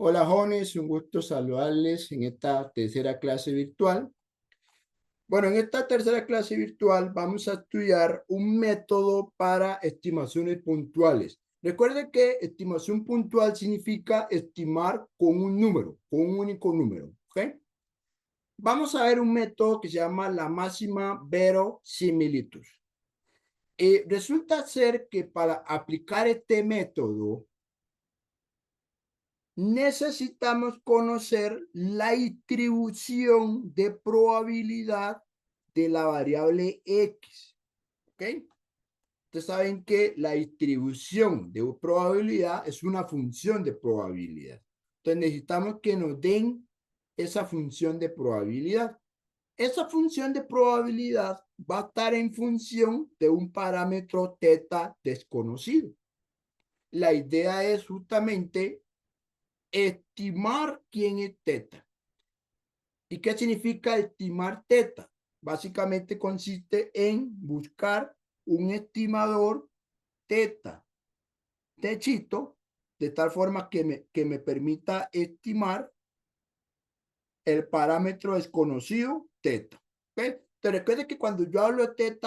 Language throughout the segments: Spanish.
Hola jóvenes, un gusto saludarles en esta tercera clase virtual. Bueno, en esta tercera clase virtual vamos a estudiar un método para estimaciones puntuales. Recuerden que estimación puntual significa estimar con un número, con un único número, ¿ok? Vamos a ver un método que se llama la máxima verosimilitud. Resulta ser que para aplicar este método, necesitamos conocer la distribución de probabilidad de la variable X. ¿Ok? Ustedes saben que la distribución de probabilidad es una función de probabilidad. Entonces necesitamos que nos den esa función de probabilidad. Esa función de probabilidad va a estar en función de un parámetro teta desconocido. La idea es justamente estimar quién es teta. ¿Y qué significa estimar teta? Básicamente consiste en buscar un estimador teta techito, de tal forma que me permita estimar el parámetro desconocido teta. ¿Okay? Te recuerda que cuando yo hablo de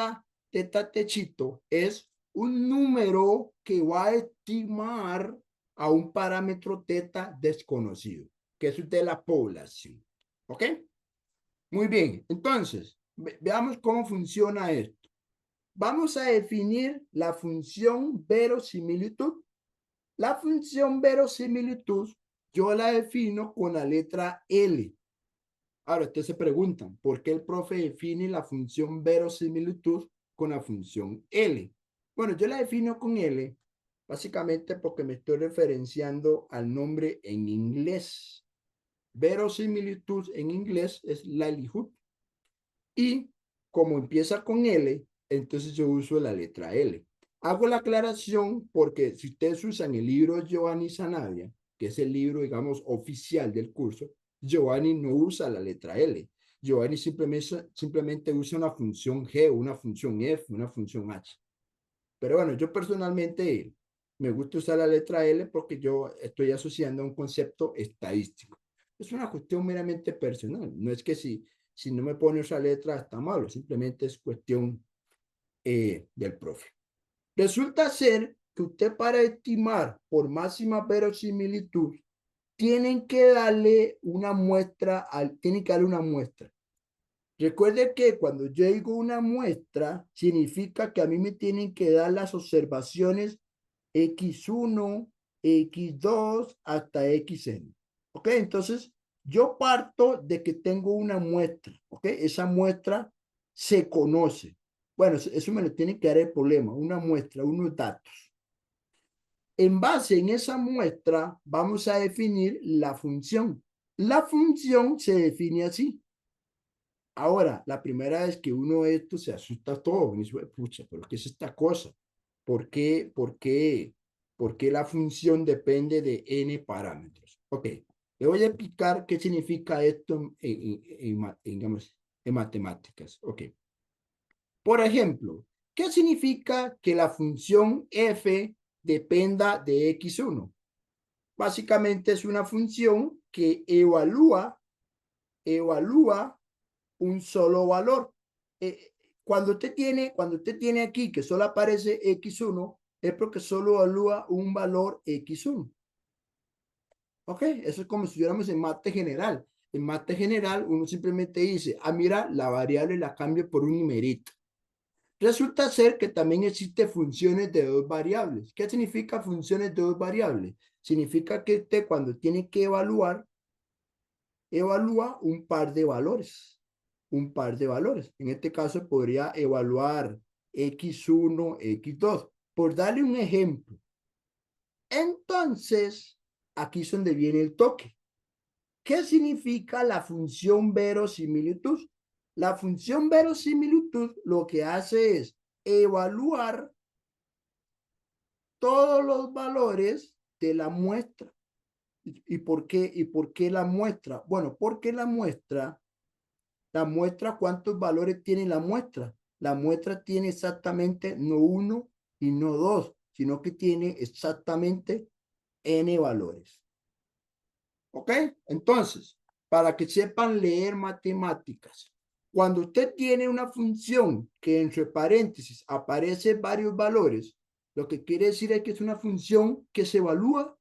teta techito, es un número que va a estimar a un parámetro teta desconocido, que es de la población. ¿Ok? Muy bien, entonces, veamos cómo funciona esto. Vamos a definir la función verosimilitud. La función verosimilitud yo la defino con la letra L. Ahora, ustedes se preguntan, ¿por qué el profe define la función verosimilitud con la función L? Bueno, yo la defino con L básicamente porque me estoy referenciando al nombre en inglés. Verosimilitud en inglés es likelihood. Y como empieza con L, entonces yo uso la letra L. Hago la aclaración porque si ustedes usan el libro Giovanni Zanabria, que es el libro, digamos, oficial del curso, Giovanni no usa la letra L. Giovanni simplemente usa una función G, una función F, una función H. Pero bueno, yo personalmente me gusta usar la letra L porque yo estoy asociando a un concepto estadístico. Es una cuestión meramente personal. No es que si no me pone esa letra está malo, simplemente es cuestión del profe. Resulta ser que usted para estimar por máxima verosimilitud tienen que darle una muestra, tienen que darle una muestra. Recuerde que cuando yo digo una muestra, significa que a mí me tienen que dar las observaciones X1, X2 hasta XN. ¿Ok? Entonces, yo parto de que tengo una muestra. ¿Ok? Esa muestra se conoce. Bueno, eso me lo tiene que dar el problema, una muestra, unos datos. En base en esa muestra, vamos a definir la función. La función se define así. Ahora, la primera vez que uno esto se asusta todo, y dice, pucha, pero ¿qué es esta cosa? ¿Por qué la función depende de n parámetros? Ok, le voy a explicar qué significa esto digamos, en matemáticas. Ok, por ejemplo, ¿qué significa que la función f dependa de x1? Básicamente es una función que evalúa un solo valor. Cuando usted tiene aquí que solo aparece X1, es porque solo evalúa un valor X1. ¿Ok? Eso es como si estuviéramos en mate general. En mate general, uno simplemente dice, ah, mira, la variable la cambio por un numerito. Resulta ser que también existen funciones de dos variables. ¿Qué significa funciones de dos variables? Significa que usted cuando tiene que evaluar, evalúa un par de valores. Un par de valores. En este caso podría evaluar X1, X2, por darle un ejemplo. Entonces, aquí es donde viene el toque. ¿Qué significa la función verosimilitud? La función verosimilitud lo que hace es evaluar todos los valores de la muestra. ¿Y por qué? ¿Y por qué la muestra? Bueno, porque la muestra, ¿cuántos valores tiene la muestra? La muestra tiene exactamente no uno y no dos, sino que tiene exactamente n valores. ¿Ok? Entonces, para que sepan leer matemáticas, cuando usted tiene una función que entre paréntesis aparece varios valores, lo que quiere decir es que es una función que se evalúa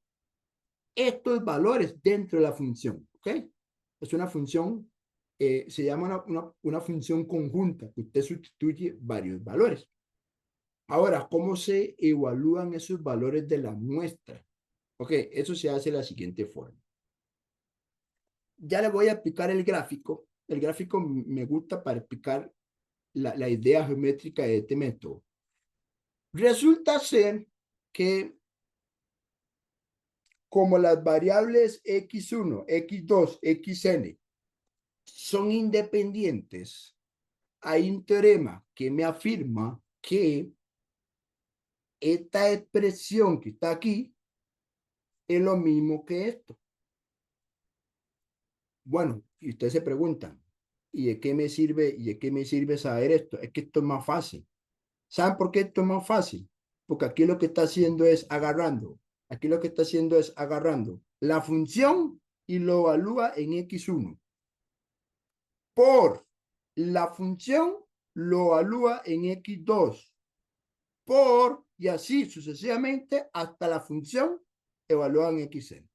estos valores dentro de la función. ¿Ok? Es una función, se llama una función conjunta, que usted sustituye varios valores. Ahora, ¿cómo se evalúan esos valores de la muestra? Ok, eso se hace de la siguiente forma. Ya le voy a explicar el gráfico. El gráfico me gusta para explicar la idea geométrica de este método. Resulta ser que como las variables x1, x2, xn son independientes, hay un teorema que me afirma que esta expresión que está aquí es lo mismo que esto. Bueno, y ustedes se preguntan, ¿y de qué me sirve, saber esto? Es que esto es más fácil. ¿Saben por qué esto es más fácil? Porque aquí lo que está haciendo es agarrando. Aquí lo que está haciendo es agarrando la función y lo evalúa en x1. Por la función lo evalúa en x2. Por y así sucesivamente hasta la función evalúa en xn.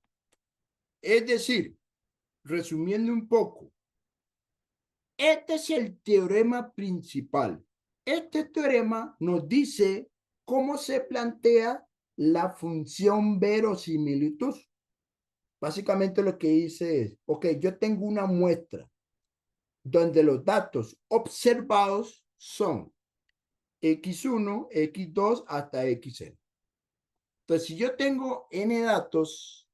Es decir, resumiendo un poco, este es el teorema principal. Este teorema nos dice cómo se plantea la función verosimilitud. Básicamente lo que dice es, ok, yo tengo una muestra donde los datos observados son x1, x2 hasta xn. Entonces, si yo tengo n datos,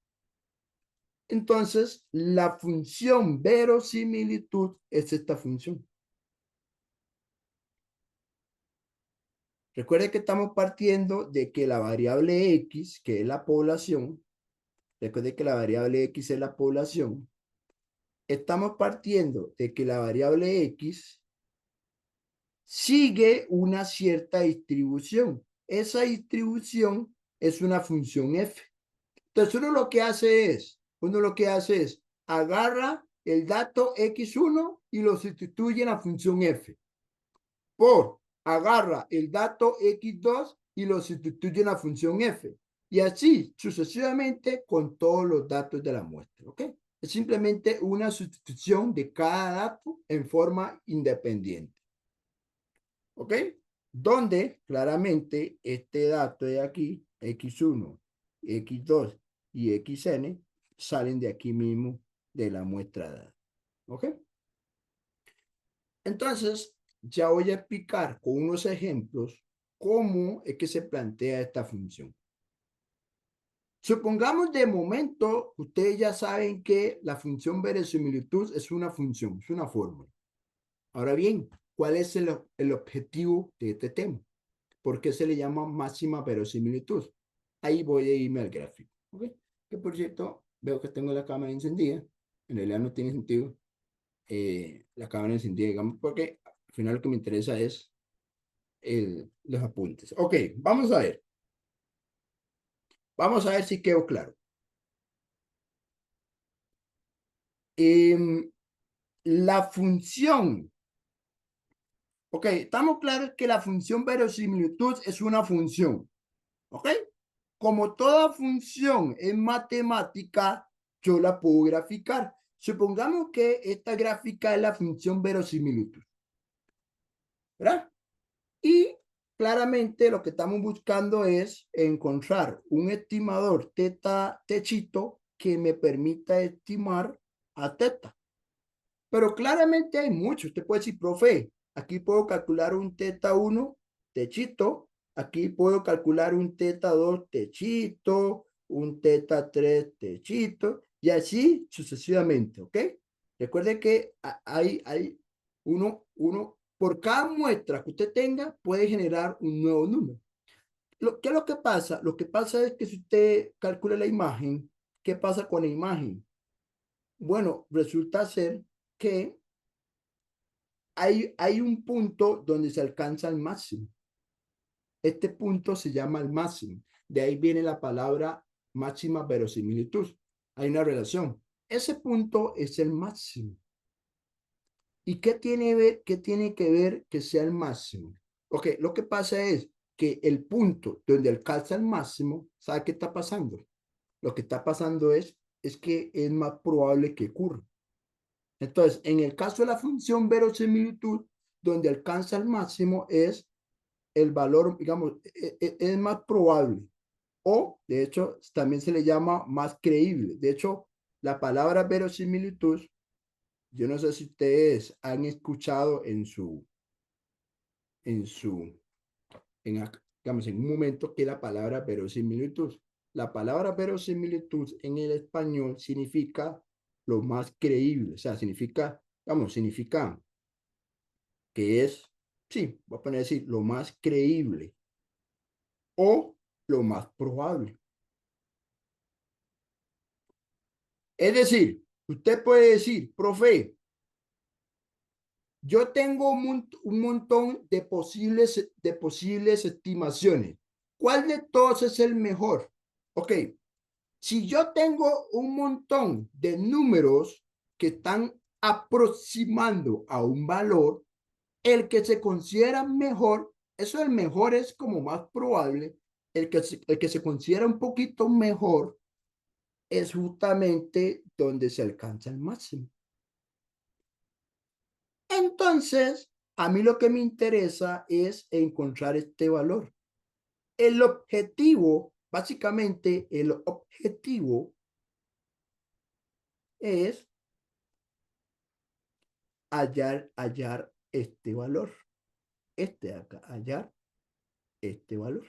entonces la función verosimilitud es esta función. Recuerde que estamos partiendo de que la variable X, que es la población, recuerde que la variable X es la población, estamos partiendo de que la variable X sigue una cierta distribución. Esa distribución es una función f. Entonces uno lo que hace es agarra el dato x1 y lo sustituye en la función f. Por agarra el dato x2 y lo sustituye en la función f. Y así sucesivamente con todos los datos de la muestra. ¿Ok? Es simplemente una sustitución de cada dato en forma independiente. ¿Ok? Donde claramente este dato de aquí, x1, x2 y xn, salen de aquí mismo de la muestra de datos. ¿Ok? Entonces, ya voy a explicar con unos ejemplos cómo es que se plantea esta función. Supongamos de momento, ustedes ya saben que la función verosimilitud es una función, es una fórmula. Ahora bien, ¿cuál es el objetivo de este tema? ¿Por qué se le llama máxima verosimilitud? Ahí voy a irme al gráfico. ¿Okay? Que por cierto, veo que tengo la cámara encendida. En realidad no tiene sentido la cámara encendida, digamos, porque al final lo que me interesa es los apuntes. Ok, vamos a ver. Vamos a ver si quedó claro. La función. Ok, estamos claros que la función verosimilitud es una función. ¿Ok? Como toda función en matemática, yo la puedo graficar. Supongamos que esta gráfica es la función verosimilitud, ¿verdad? Y claramente lo que estamos buscando es encontrar un estimador teta techito que me permita estimar a teta. Pero claramente hay muchos. Usted puede decir, profe, aquí puedo calcular un teta 1 techito, aquí puedo calcular un teta 2 techito, un teta 3 techito, y así sucesivamente, ¿ok? Recuerde que hay por cada muestra que usted tenga, puede generar un nuevo número. ¿Qué es lo que pasa? Lo que pasa es que si usted calcula la imagen, ¿qué pasa con la imagen? Bueno, resulta ser que hay un punto donde se alcanza el máximo. Este punto se llama el máximo. De ahí viene la palabra máxima verosimilitud. Hay una relación. Ese punto es el máximo. ¿Y qué tiene que ver que sea el máximo? Ok, lo que pasa es que el punto donde alcanza el máximo, ¿sabe qué está pasando? Lo que está pasando es que es más probable que ocurra. Entonces, en el caso de la función verosimilitud, donde alcanza el máximo es el valor, digamos, es más probable. O, de hecho, también se le llama más creíble. De hecho, la palabra verosimilitud, yo no sé si ustedes han escuchado en su, digamos, en un momento que la palabra verosimilitud. La palabra verosimilitud en el español significa lo más creíble, o sea, significa que es, sí, voy a poner así, lo más creíble o lo más probable. Es decir, usted puede decir, profe, yo tengo un montón de posibles estimaciones. ¿Cuál de todos es el mejor? Ok, si yo tengo un montón de números que están aproximando a un valor, el que se considera mejor, eso el mejor es como más probable, el que se considera un poquito mejor es justamente donde se alcanza el máximo. Entonces, a mí lo que me interesa es encontrar este valor. El objetivo, básicamente, el objetivo es hallar este valor. Este de acá, hallar este valor.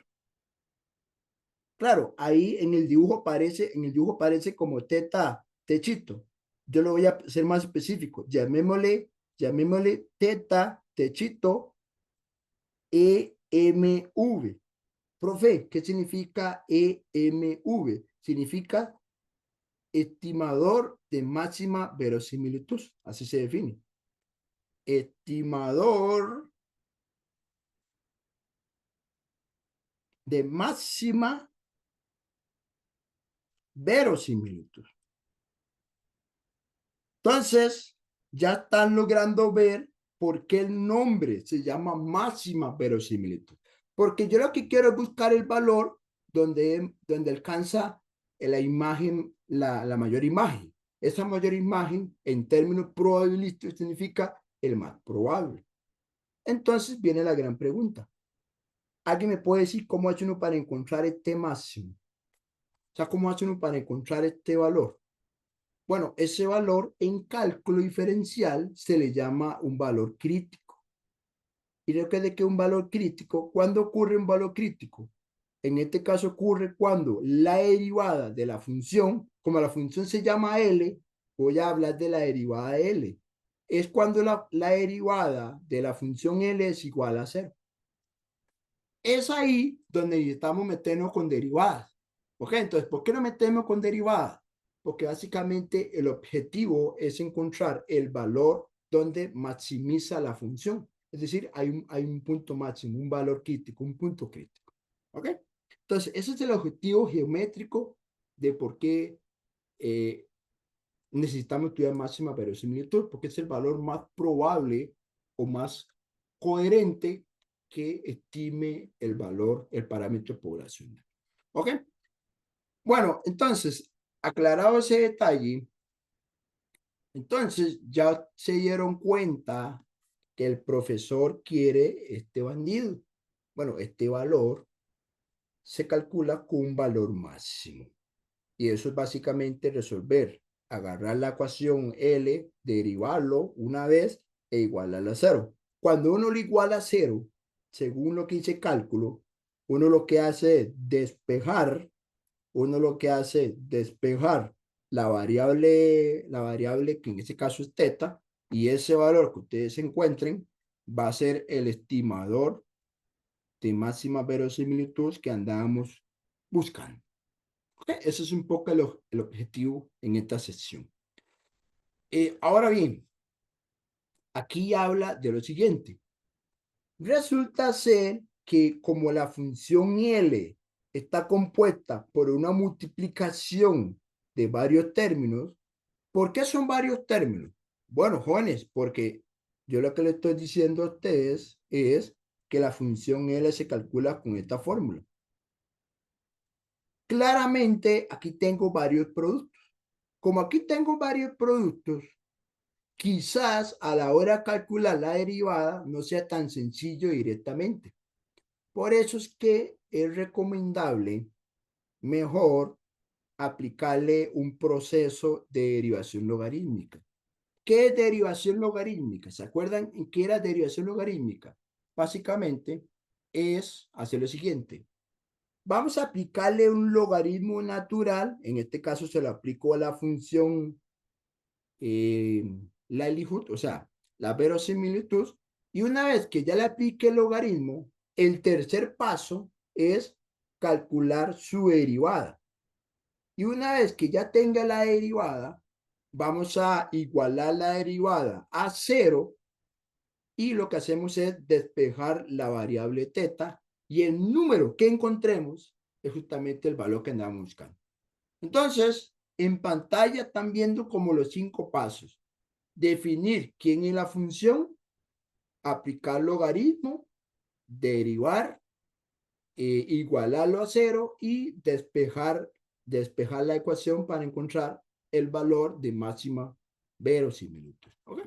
Claro, ahí en el dibujo parece como techito. Yo lo voy a ser más específico. Llamémosle teta, techito, EMV. Profe, ¿qué significa EMV? Significa estimador de máxima verosimilitud. Así se define. Estimador de máxima verosimilitud. Entonces, ya están logrando ver por qué el nombre se llama máxima verosimilitud. Porque yo lo que quiero es buscar el valor donde alcanza la imagen, la mayor imagen. Esa mayor imagen, en términos probabilísticos, significa el más probable. Entonces viene la gran pregunta. ¿Alguien me puede decir cómo hace uno para encontrar este máximo? O sea, ¿cómo hace uno para encontrar este valor? Bueno, ese valor en cálculo diferencial se le llama un valor crítico. ¿Y recuerde que un valor crítico? ¿Cuándo ocurre un valor crítico? En este caso ocurre cuando la derivada de la función, como la función se llama L, voy a hablar de la derivada de L. Es cuando la derivada de la función L es igual a 0. Es ahí donde necesitamos meternos con derivadas. ¿Ok? Entonces, ¿por qué no metemos con derivadas? Porque básicamente el objetivo es encontrar el valor donde maximiza la función. Es decir, hay un punto máximo, un valor crítico, un punto crítico. ¿Ok? Entonces, ese es el objetivo geométrico de por qué necesitamos estudiar máxima verosimilitud, porque es el valor más probable o más coherente que estime el valor, el parámetro poblacional. ¿Ok? Bueno, entonces, aclarado ese detalle, entonces ya se dieron cuenta que el profesor quiere este bandido. Bueno, este valor se calcula con un valor máximo. Y eso es básicamente resolver, agarrar la ecuación L, derivarlo una vez e igualarla a 0. Cuando uno lo iguala a 0, según lo que dice cálculo, uno lo que hace es despejar la variable que en este caso es teta, y ese valor que ustedes encuentren va a ser el estimador de máxima verosimilitud que andábamos buscando. Okay, ese es un poco el objetivo en esta sección. Ahora bien, aquí habla de lo siguiente. Resulta ser que como la función L está compuesta por una multiplicación de varios términos, ¿Por qué son varios términos? Bueno, jóvenes, porque yo lo que le estoy diciendo a ustedes es que la función L se calcula con esta fórmula. Claramente, aquí tengo varios productos. Como aquí tengo varios productos, quizás a la hora de calcular la derivada no sea tan sencillo directamente. Por eso es que es recomendable mejor aplicarle un proceso de derivación logarítmica. ¿Qué es derivación logarítmica? ¿Se acuerdan en qué era derivación logarítmica? Básicamente es hacer lo siguiente. Vamos a aplicarle un logaritmo natural, en este caso se lo aplico a la función likelihood, o sea, la verosimilitud, y una vez que ya le aplique el logaritmo, el tercer paso es calcular su derivada. Y una vez que ya tenga la derivada, vamos a igualar la derivada a cero y lo que hacemos es despejar la variable teta y el número que encontremos es justamente el valor que andamos buscando. Entonces, en pantalla están viendo como los 5 pasos. Definir quién es la función, aplicar logaritmo, derivar, igualarlo a cero y despejar la ecuación para encontrar el valor de máxima verosimilitud. ¿Okay?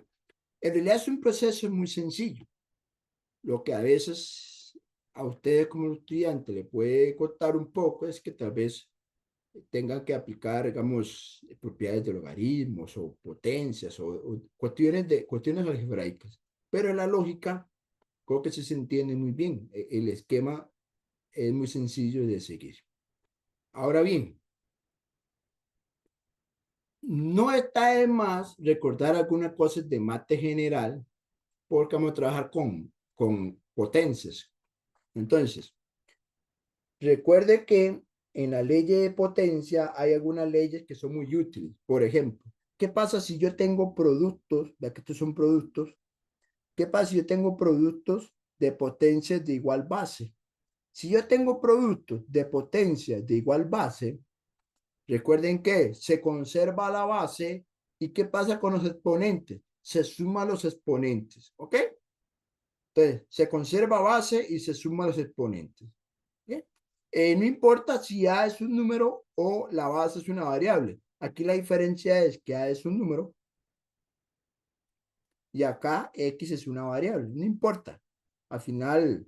En realidad es un proceso muy sencillo. Lo que a veces a ustedes como estudiantes le puede costar un poco es que tal vez tengan que aplicar, digamos, propiedades de logaritmos o potencias o cuestiones algebraicas. Pero en la lógica, creo que se entiende muy bien. El esquema es muy sencillo de seguir. Ahora bien, no está de más recordar algunas cosas de mate general porque vamos a trabajar con potencias. Entonces, recuerde que en la ley de potencia hay algunas leyes que son muy útiles. Por ejemplo, ¿qué pasa si yo tengo productos, ya que estos son productos, qué pasa si yo tengo productos de potencias de igual base? Si yo tengo productos de potencias de igual base, recuerden que se conserva la base y ¿qué pasa con los exponentes? Se suman los exponentes, ¿ok? Entonces, se conserva base y se suman los exponentes. ¿Bien? No importa si A es un número o la base es una variable. Aquí la diferencia es que A es un número y acá X es una variable. No importa. Al final,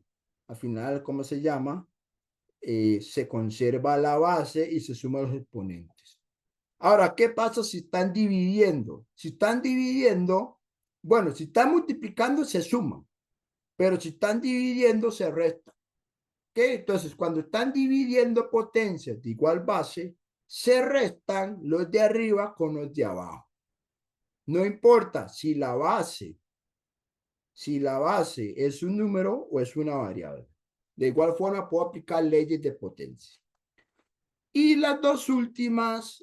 ¿cómo se llama? Se conserva la base y se suman los exponentes. Ahora, ¿qué pasa si están dividiendo? Si están dividiendo, bueno, si están multiplicando, se suman, pero si están dividiendo, se restan. ¿Ok? Entonces, cuando están dividiendo potencias de igual base, se restan los de arriba con los de abajo. No importa si la base es un número o es una variable. De igual forma, puedo aplicar leyes de potencia. Y las dos últimas,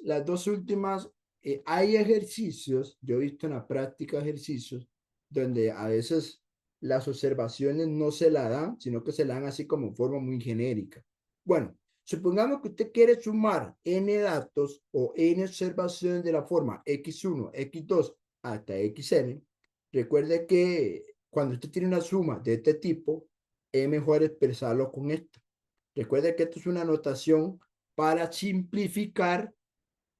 hay ejercicios, yo he visto en la práctica ejercicios, donde a veces las observaciones no se la dan, sino que se la dan así como en forma muy genérica. Bueno, supongamos que usted quiere sumar n datos o n observaciones de la forma x1, x2 hasta xn. Recuerde que cuando usted tiene una suma de este tipo, es mejor expresarlo con esto. Recuerde que esto es una notación para simplificar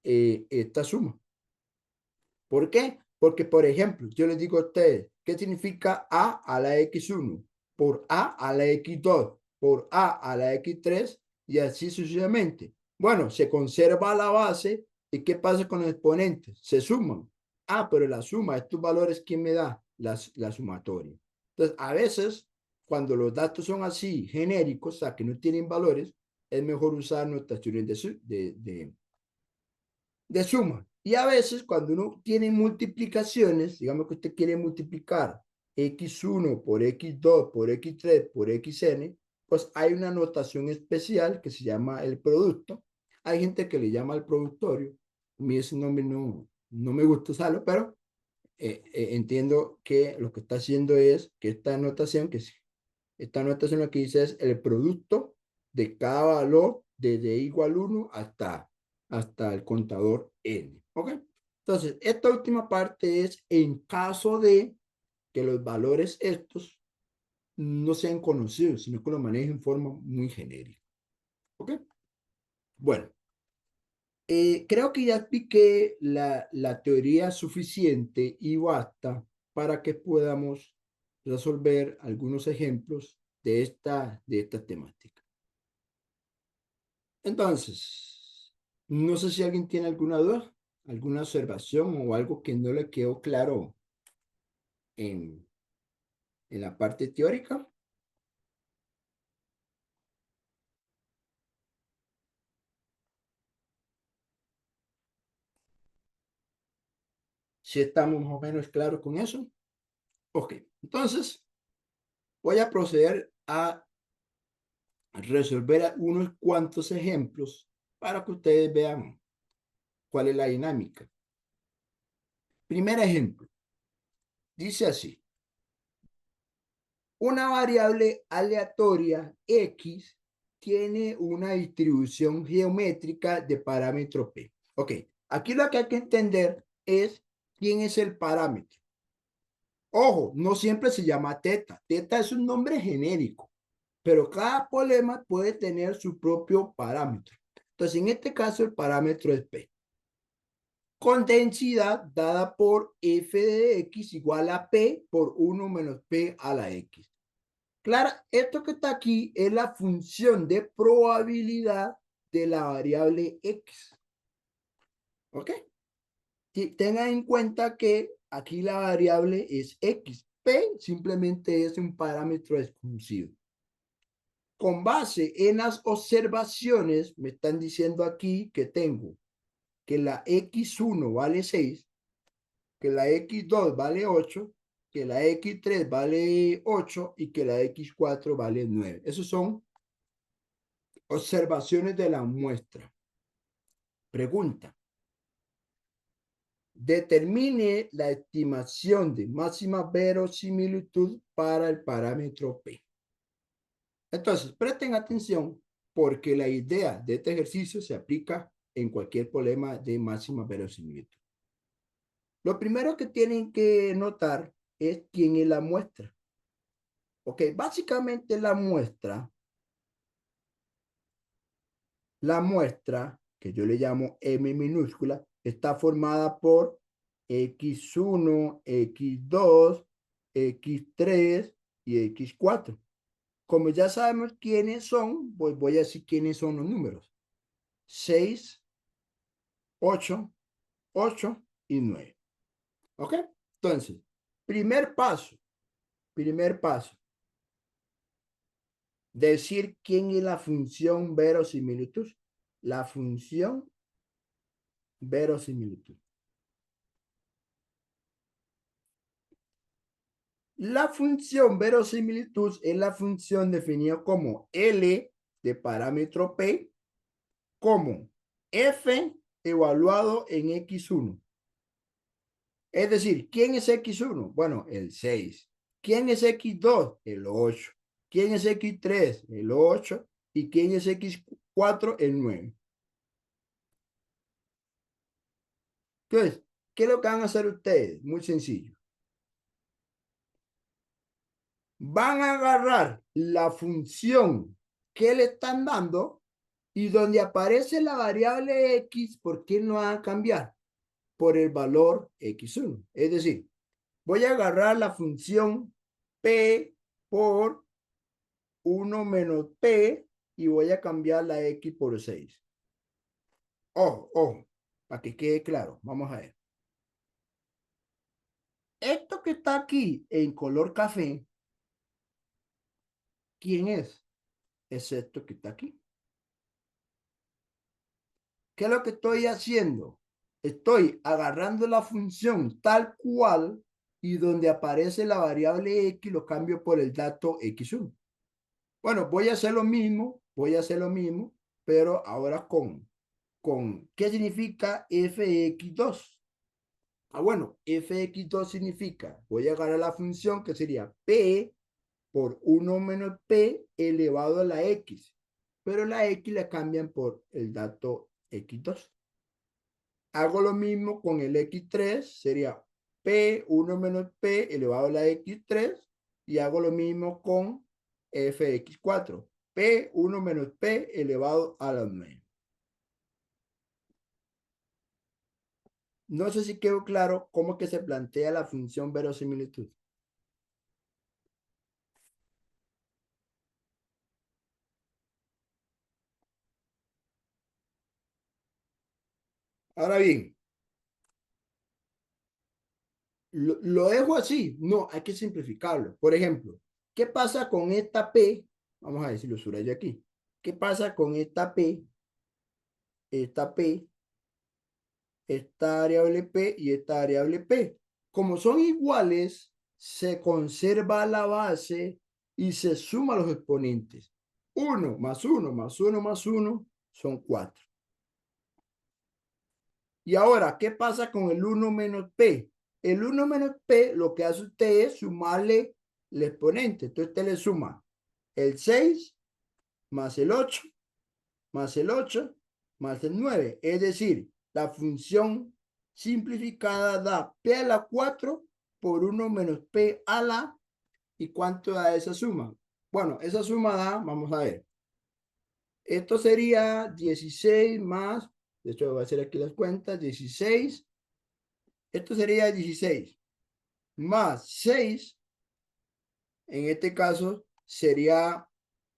esta suma. ¿Por qué? Porque, por ejemplo, yo les digo a ustedes, ¿qué significa A a la X1? Por A a la X2, por A a la X3 y así sucesivamente. Bueno, se conserva la base y ¿qué pasa con los exponentes? Se suman. Ah, pero la suma, estos valores, ¿quién me da? La sumatoria. Entonces, a veces, cuando los datos son así, genéricos, o sea, que no tienen valores, es mejor usar notaciones de suma. Y a veces cuando uno tiene multiplicaciones, digamos que usted quiere multiplicar x1 por x2 por x3 por xn, pues hay una notación especial que se llama el producto. Hay gente que le llama el productorio. A mí ese nombre no me gusta usarlo, pero entiendo que lo que está haciendo es que esta notación lo que dice es el producto de cada valor desde igual 1 hasta el contador n. ¿Ok? Entonces, esta última parte es en caso de que los valores estos no sean conocidos, sino que lo manejen en forma muy genérica. ¿Ok? Bueno, creo que ya expliqué la teoría suficiente y basta para que podamos resolver algunos ejemplos de esta temática. Entonces, no sé si alguien tiene alguna duda, alguna observación o algo que no le quedó claro en, en la parte teórica. Si estamos más o menos claros con eso. Ok, entonces voy a proceder a resolver unos cuantos ejemplos para que ustedes vean cuál es la dinámica. Primer ejemplo, dice así: una variable aleatoria X tiene una distribución geométrica de parámetro P. Ok, aquí lo que hay que entender es quién es el parámetro. Ojo, no siempre se llama teta. Teta es un nombre genérico, pero cada problema puede tener su propio parámetro. Entonces, en este caso, el parámetro es P, con densidad dada por f de x igual a P por 1 menos P a la X. Claro, esto que está aquí es la función de probabilidad de la variable X. ¿Ok? Tengan en cuenta que aquí la variable es X. P simplemente es un parámetro desconocido. Con base en las observaciones, me están diciendo aquí que tengo que la X1 vale 6, que la X2 vale 8, que la X3 vale 8 y que la X4 vale 9. Esos son observaciones de la muestra. Pregunta: determine la estimación de máxima verosimilitud para el parámetro P. Entonces, presten atención porque la idea de este ejercicio se aplica en cualquier problema de máxima verosimilitud. Lo primero que tienen que notar es quién es la muestra. Ok, básicamente la muestra, que yo le llamo M minúscula, está formada por X1, X2, X3 y X4. Como ya sabemos quiénes son, pues voy a decir quiénes son los números: 6, 8, 8 y 9. ¿Ok? Entonces, primer paso, primer paso, decir quién es la función verosimilitud. La función verosimilitud. La función verosimilitud es la función definida como L de parámetro P, como F evaluado en X1. Es decir, ¿quién es X1? Bueno, el 6. ¿Quién es X2? El 8. ¿Quién es X3? El 8. ¿Y quién es X4? El 9. Entonces, ¿qué es lo que van a hacer ustedes? Muy sencillo. Van a agarrar la función que le están dando y donde aparece la variable X, ¿por qué no van a cambiar? Por el valor X1. Es decir, voy a agarrar la función P por 1 menos P y voy a cambiar la X por 6. Ojo, ojo, para que quede claro. Vamos a ver. Esto que está aquí en color café, ¿quién es? Es esto que está aquí. ¿Qué es lo que estoy haciendo? Estoy agarrando la función tal cual y donde aparece la variable X lo cambio por el dato X1. Bueno, voy a hacer lo mismo, pero ahora ¿qué significa fx2? Bueno, fx2 significa, voy a agarrar la función que sería p por 1 menos p elevado a la x, pero la x la cambian por el dato x2. Hago lo mismo con el x3, sería P1 menos P elevado a la x3, y hago lo mismo con fx4, P1 menos P elevado a la 9. No sé si quedó claro cómo que se plantea la función verosimilitud. Ahora bien, lo dejo así. No, hay que simplificarlo. Por ejemplo, ¿qué pasa con esta P? Vamos a decirlo subrayo aquí. ¿Qué pasa con esta P, esta variable P y esta variable P? Como son iguales, se conserva la base y se suma los exponentes. 1 más 1 más 1 más 1 son 4. Y ahora, ¿qué pasa con el 1 menos P? El 1 menos P lo que hace usted es sumarle el exponente. Entonces usted le suma el 6 más el 8 más el 8 más el 9. Es decir, la función simplificada da P a la 4 por 1 menos P a la. ¿Y cuánto da esa suma? Bueno, esa suma da, vamos a ver. Esto sería 16 más, de hecho voy a hacer aquí las cuentas, 16. Esto sería 16 más 6, en este caso sería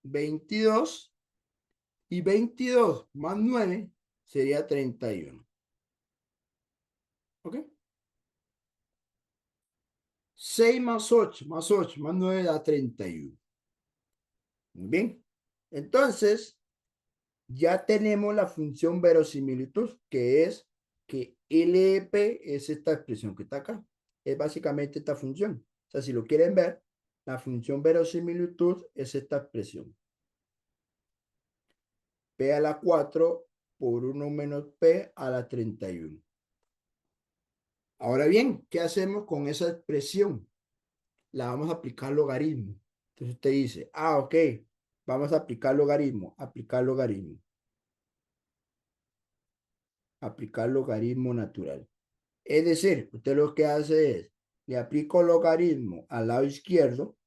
22, y 22 más 9 sería 31. ¿Ok? 6 más 8 más 8 más 9 da 31. Muy bien. Entonces, ya tenemos la función verosimilitud, que es que LP es esta expresión que está acá. Es básicamente esta función. O sea, si lo quieren ver, la función verosimilitud es esta expresión. P a la 4 por 1 menos P a la 31. Ahora bien, ¿qué hacemos con esa expresión? La vamos a aplicar logaritmo. Entonces usted dice, ok, vamos a aplicar logaritmo, aplicar logaritmo natural. Es decir, usted lo que hace es, le aplico logaritmo al lado izquierdo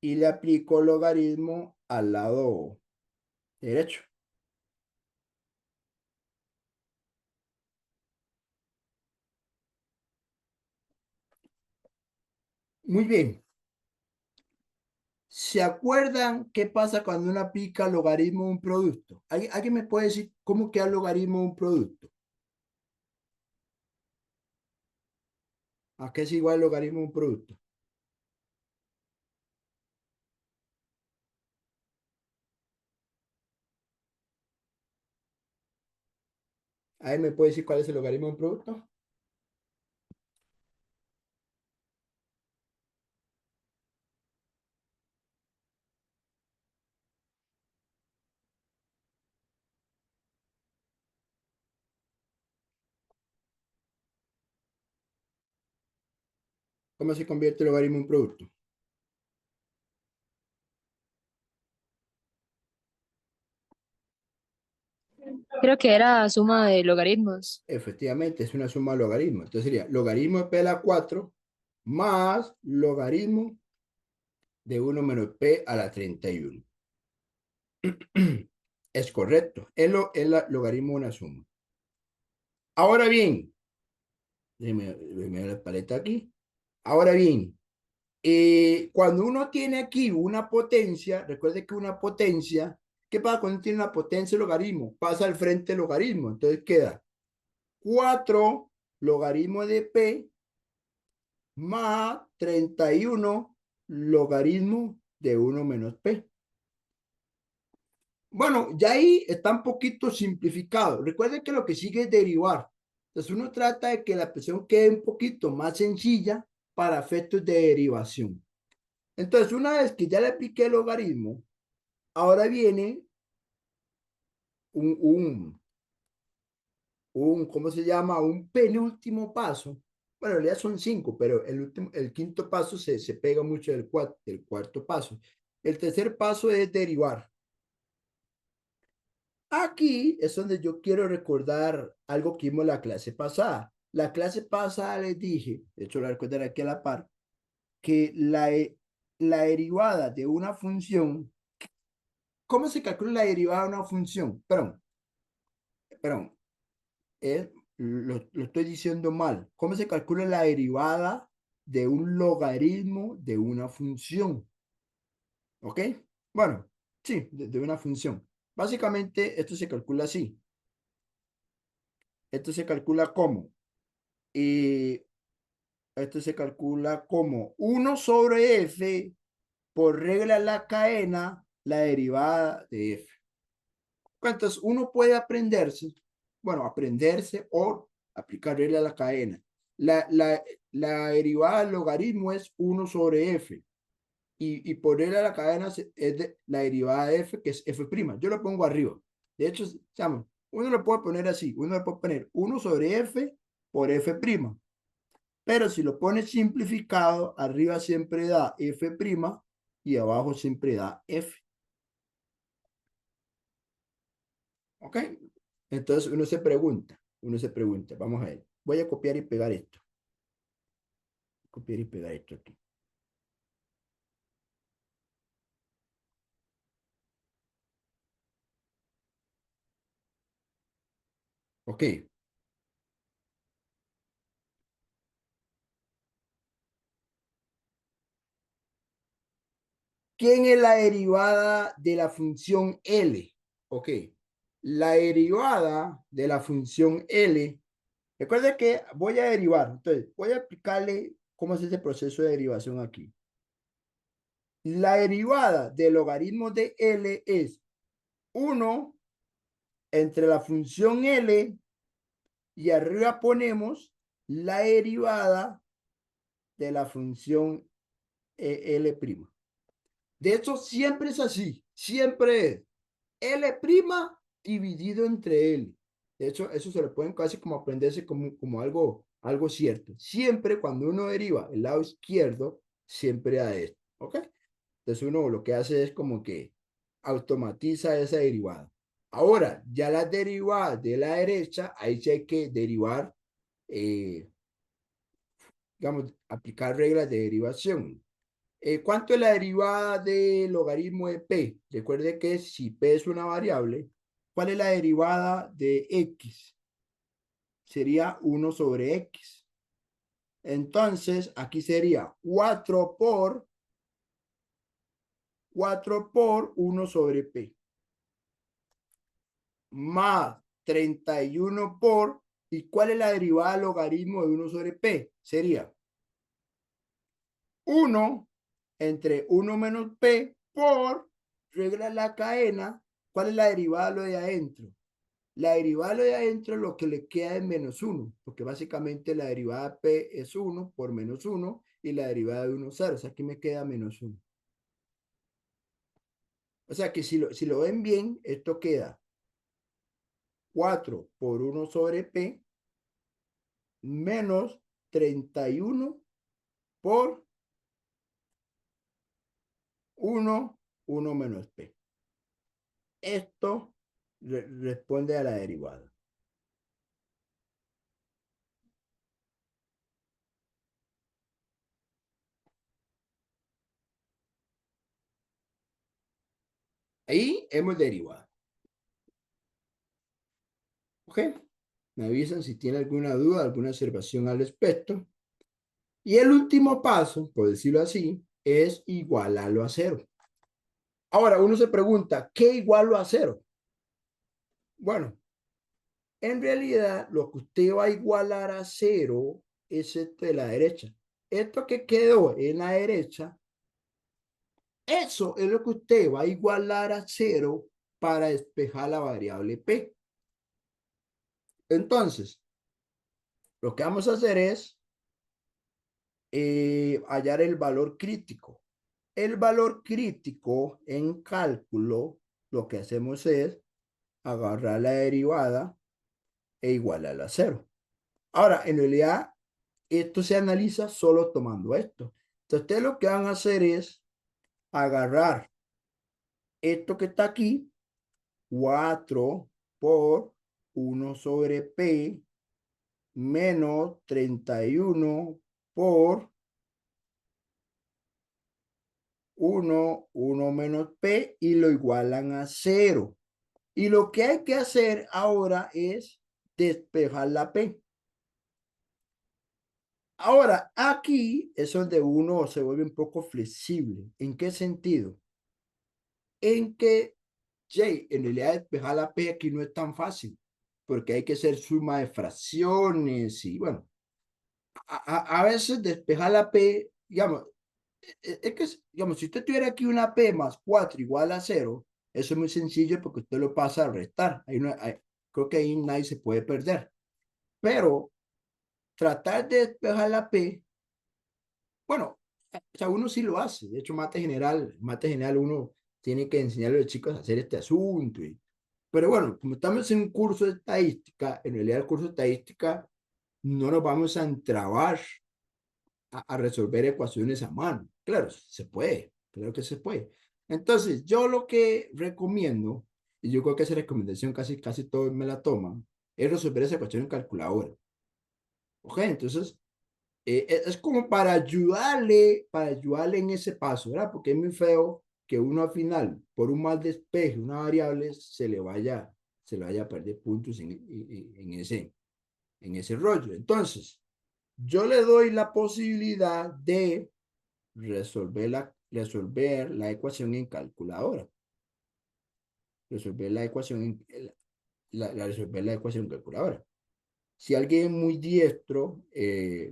y le aplico logaritmo al lado derecho. Muy bien. ¿Se acuerdan qué pasa cuando uno aplica logaritmo a un producto? ¿Alguien me puede decir cómo queda el logaritmo a un producto? ¿A qué es igual el logaritmo a un producto? ¿Alguien me puede decir cuál es el logaritmo de un producto? ¿Cómo se convierte el logaritmo en un producto? Creo que era suma de logaritmos. Efectivamente, es una suma de logaritmos. Entonces sería logaritmo de P a la 4 más logaritmo de 1 menos P a la 31. Es correcto. Es el logaritmo de una suma. Ahora bien, déjeme ver la paleta aquí. Ahora bien, cuando uno tiene aquí una potencia, recuerde que una potencia, ¿qué pasa cuando uno tiene una potencia logaritmo? Pasa al frente el logaritmo. Entonces queda 4 logaritmo de P más 31 logaritmo de 1 menos P. Bueno, ya ahí está un poquito simplificado. Recuerden que lo que sigue es derivar. Entonces uno trata de que la expresión quede un poquito más sencilla para efectos de derivación. Entonces, una vez que ya le apliqué el logaritmo, ahora viene ¿cómo se llama? Un penúltimo paso. Bueno, en realidad son 5, pero el quinto paso se pega mucho del cuarto paso. El tercer paso es derivar. Aquí es donde yo quiero recordar algo que vimos la clase pasada. La clase pasada les dije, de hecho la recuerdan aquí a la par, que la derivada de una función, ¿cómo se calcula la derivada de una función? Perdón, lo estoy diciendo mal. ¿Cómo se calcula la derivada de un logaritmo de una función? ¿Ok? Bueno, sí, de una función. Básicamente, esto se calcula así. Esto se calcula como, y esto se calcula como 1 sobre f por regla de la cadena, la derivada de f. Entonces, uno puede aprenderse o aplicar regla de la cadena. La derivada del logaritmo es 1 sobre f. Y por regla de la cadena es la derivada de f, que es f'. Yo lo pongo arriba. De hecho, uno lo puede poner así. Uno le puede poner 1 sobre f por f'. Pero si lo pones simplificado, arriba siempre da f' y abajo siempre da f. ¿Ok? Entonces uno se pregunta, vamos a ver, voy a copiar y pegar esto. Copiar y pegar esto aquí. Ok. ¿Quién es la derivada de la función L? Ok. La derivada de la función L. Recuerda que voy a derivar. Entonces, voy a explicarle cómo es ese proceso de derivación aquí. La derivada del logaritmo de L es 1 entre la función L y arriba ponemos la derivada de la función L'. De hecho, siempre es así. Siempre es L' dividido entre L. De hecho, eso se lo pueden casi como aprenderse como algo cierto. Siempre cuando uno deriva el lado izquierdo, siempre da esto. ¿Ok? Entonces uno lo que hace es como que automatiza esa derivada. Ahora, ya las derivadas de la derecha, ahí sí hay que derivar, eh, digamos, aplicar reglas de derivación. ¿Cuánto es la derivada del logaritmo de p? Recuerde que si p es una variable, ¿cuál es la derivada de x? Sería 1 sobre x. Entonces, aquí sería 4 por 1 sobre p. Más 31 por, ¿y cuál es la derivada del logaritmo de 1 sobre p? Sería 1 entre 1 menos p por regla de la cadena. ¿Cuál es la derivada de lo de adentro? La derivada de lo de adentro lo que le queda es menos 1, porque básicamente la derivada de p es 1 por menos 1 y la derivada de 1 0. O sea, aquí me queda menos 1. O sea que si lo ven bien, esto queda 4 por 1 sobre p menos 31 por 1 menos p. Esto responde a la derivada. Ahí hemos derivado. ¿Ok? Me avisan si tiene alguna duda, alguna observación al respecto. Y el último paso, por decirlo así, es igualarlo a cero. Ahora uno se pregunta, ¿qué igualo a cero? Bueno, en realidad lo que usted va a igualar a cero es esto de la derecha. Esto que quedó en la derecha, eso es lo que usted va a igualar a cero para despejar la variable p. Entonces, lo que vamos a hacer es hallar el valor crítico. El valor crítico en cálculo, lo que hacemos es agarrar la derivada e igualarla a cero. Ahora, en realidad, esto se analiza solo tomando esto. Entonces, ustedes lo que van a hacer es agarrar esto que está aquí 4 por 1 sobre P menos 31 por 1 menos P y lo igualan a 0. Y lo que hay que hacer ahora es despejar la P. Ahora, aquí es donde uno se vuelve un poco flexible. ¿En qué sentido? En que, en realidad despejar la P aquí no es tan fácil, porque hay que hacer suma de fracciones y bueno, a veces despejar la P, digamos, es que, digamos, si usted tuviera aquí una P más 4 igual a 0, eso es muy sencillo porque usted lo pasa a restar. Ahí no, creo que ahí nadie se puede perder. Pero tratar de despejar la P, bueno, o sea, uno sí lo hace. De hecho, mate general uno tiene que enseñarle a los chicos a hacer este asunto. Pero bueno, como estamos en un curso de estadística, en realidad el curso de estadística no nos vamos a entrabar a resolver ecuaciones a mano. Claro, se puede, claro que se puede. Entonces, yo lo que recomiendo, y yo creo que esa recomendación casi todos me la toman, es resolver esa ecuación en calculadora. ¿Ok? Entonces, es como para ayudarle en ese paso, ¿verdad? Porque es muy feo que uno al final, por un mal despeje, una variable, se le vaya a perder puntos en ese rollo. Entonces, yo le doy la posibilidad de resolver la ecuación en calculadora. Resolver la ecuación resolver la ecuación en calculadora. Si alguien es muy diestro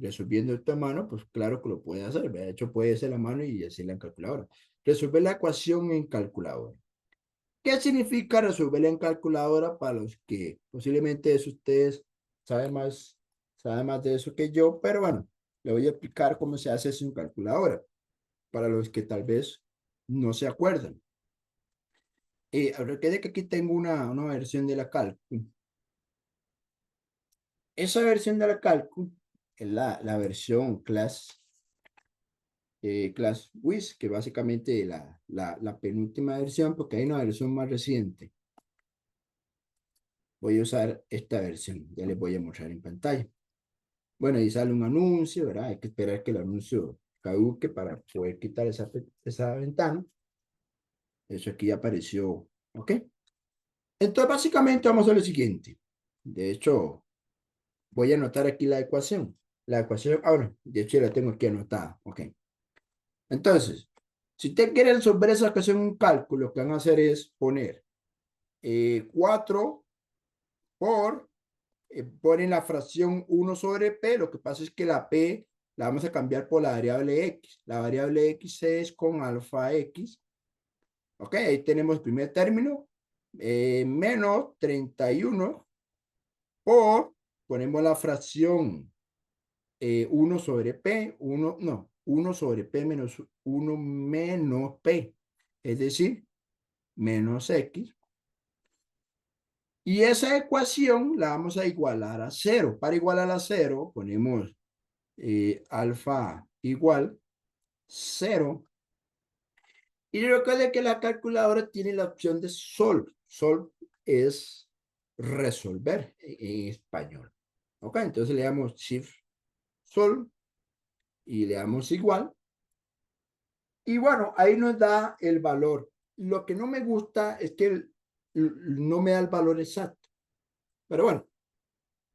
resolviendo esto a mano, pues claro que lo puede hacer. De hecho, puede ser la mano y hacerla en calculadora. Resolver la ecuación en calculadora. ¿Qué significa resolverla en calculadora para los que posiblemente eso ustedes saben más, saben más de eso que yo? Pero bueno, le voy a explicar cómo se hace eso en calculadora para los que tal vez no se acuerdan. Recuerde que aquí tengo una versión de la cálculo. Esa versión de la cálculo es la versión class WIS, que básicamente la penúltima versión, porque hay una versión más reciente. Voy a usar esta versión, ya les voy a mostrar en pantalla. Bueno, ahí sale un anuncio, ¿verdad? Hay que esperar que el anuncio caduque para poder quitar esa ventana. Eso aquí ya apareció, ¿ok? Entonces, básicamente vamos a lo siguiente. De hecho, voy a anotar aquí la ecuación. La ecuación, ahora, de hecho, la tengo aquí anotada, ¿ok? Entonces, si usted quiere resolver esa ecuación en un cálculo, lo que van a hacer es poner 4 por, ponen la fracción 1 sobre P. Lo que pasa es que la P la vamos a cambiar por la variable X. La variable X es con alfa X. Ok, ahí tenemos el primer término. Menos 31 por, ponemos la fracción 1 sobre P, 1, no, 1 sobre P menos 1 menos P, es decir, menos X. Y esa ecuación la vamos a igualar a 0. Para igualar a 0, ponemos alfa igual 0. Y recuerden que la calculadora tiene la opción de solve. Solve es resolver en español. Ok, entonces le damos shift solve y le damos igual. Y bueno, ahí nos da el valor. Lo que no me gusta es que no me da el valor exacto. Pero bueno,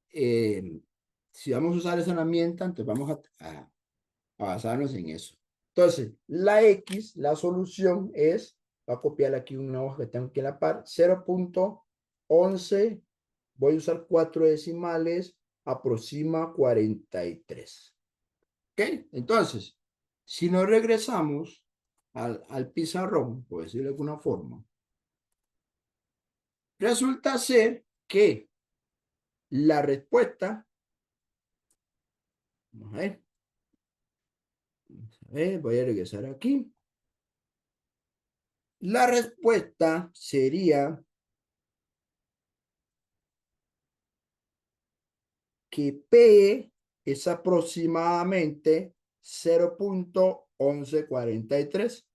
si vamos a usar esa herramienta, entonces vamos a basarnos en eso. Entonces, la X, la solución es, voy a copiar aquí una hoja que tengo aquí en la par, 0.11, voy a usar 4 decimales, aproxima 43. ¿Ok? Entonces, si nos regresamos al pizarrón, por decirlo de alguna forma, resulta ser que la respuesta, vamos a ver, voy a regresar aquí. La respuesta sería que P es aproximadamente 0.1143.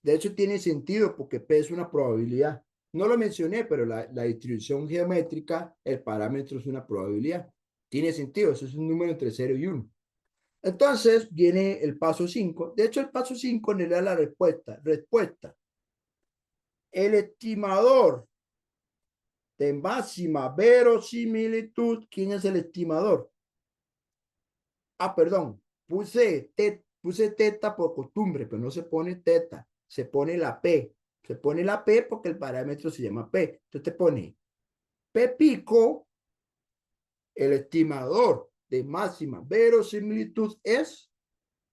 De hecho, tiene sentido porque P es una probabilidad. No lo mencioné, pero la distribución geométrica, el parámetro es una probabilidad. Tiene sentido, eso es un número entre 0 y 1. Entonces viene el paso 5. De hecho, el paso 5 le da la respuesta. Respuesta. El estimador de máxima verosimilitud. ¿Quién es el estimador? Ah, perdón. Puse teta por costumbre, pero no se pone teta. Se pone la P. Se pone la P porque el parámetro se llama P. Entonces te pone P pico. El estimador de máxima verosimilitud es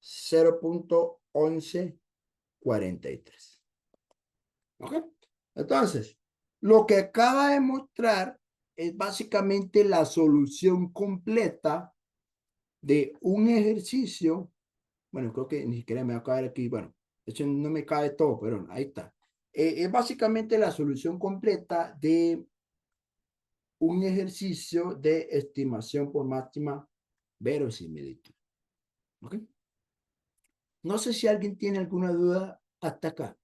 0.1143. ¿Ok? Entonces, lo que acaba de mostrar es básicamente la solución completa de un ejercicio. Bueno, creo que ni siquiera me va a caer aquí. Bueno, de hecho no me cae todo, pero ahí está. Es básicamente la solución completa de un ejercicio de estimación por máxima verosimilitud. ¿Ok? No sé si alguien tiene alguna duda hasta acá.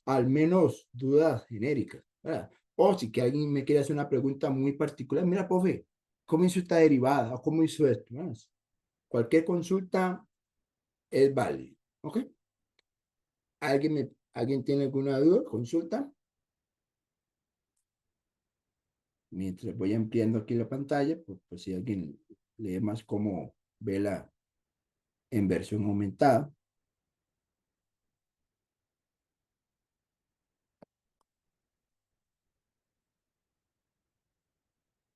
Al menos dudas genéricas, ¿verdad? O si que alguien me quiere hacer una pregunta muy particular, mira, profe, ¿cómo hizo esta derivada? ¿O cómo hizo esto? ¿No? Cualquier consulta es válida. ¿Ok? ¿Alguien tiene alguna duda? Consulta. Mientras voy ampliando aquí la pantalla, pues si alguien lee más cómo ve la en versión aumentada.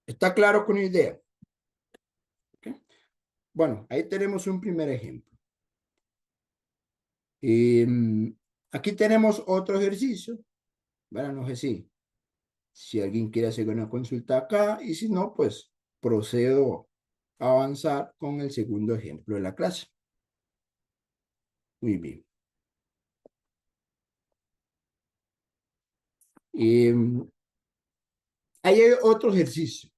¿Está claro con la idea? ¿Okay? Bueno, ahí tenemos un primer ejemplo. Aquí tenemos otro ejercicio. Bueno, no sé si alguien quiere hacer una consulta acá y si no, pues procedo a avanzar con el segundo ejemplo de la clase. Muy bien. Ahí hay otro ejercicio.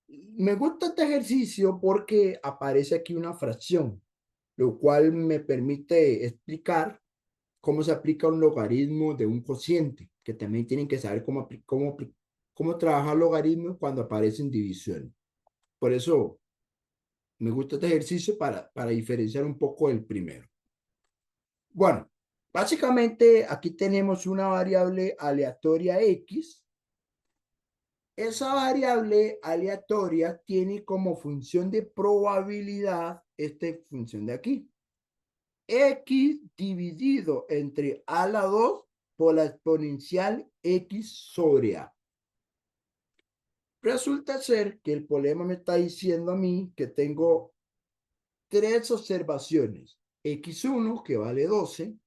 Me gusta este ejercicio porque aparece aquí una fracción, lo cual me permite explicar cómo se aplica un logaritmo de un cociente, que también tienen que saber cómo trabajar logaritmos cuando aparecen divisiones. Por eso me gusta este ejercicio para diferenciar un poco el primero. Bueno, básicamente aquí tenemos una variable aleatoria X. Esa variable aleatoria tiene como función de probabilidad esta función de aquí. X dividido entre a la 2 por la exponencial X sobre A. Resulta ser que el problema me está diciendo a mí que tengo tres observaciones. X1 que vale 12,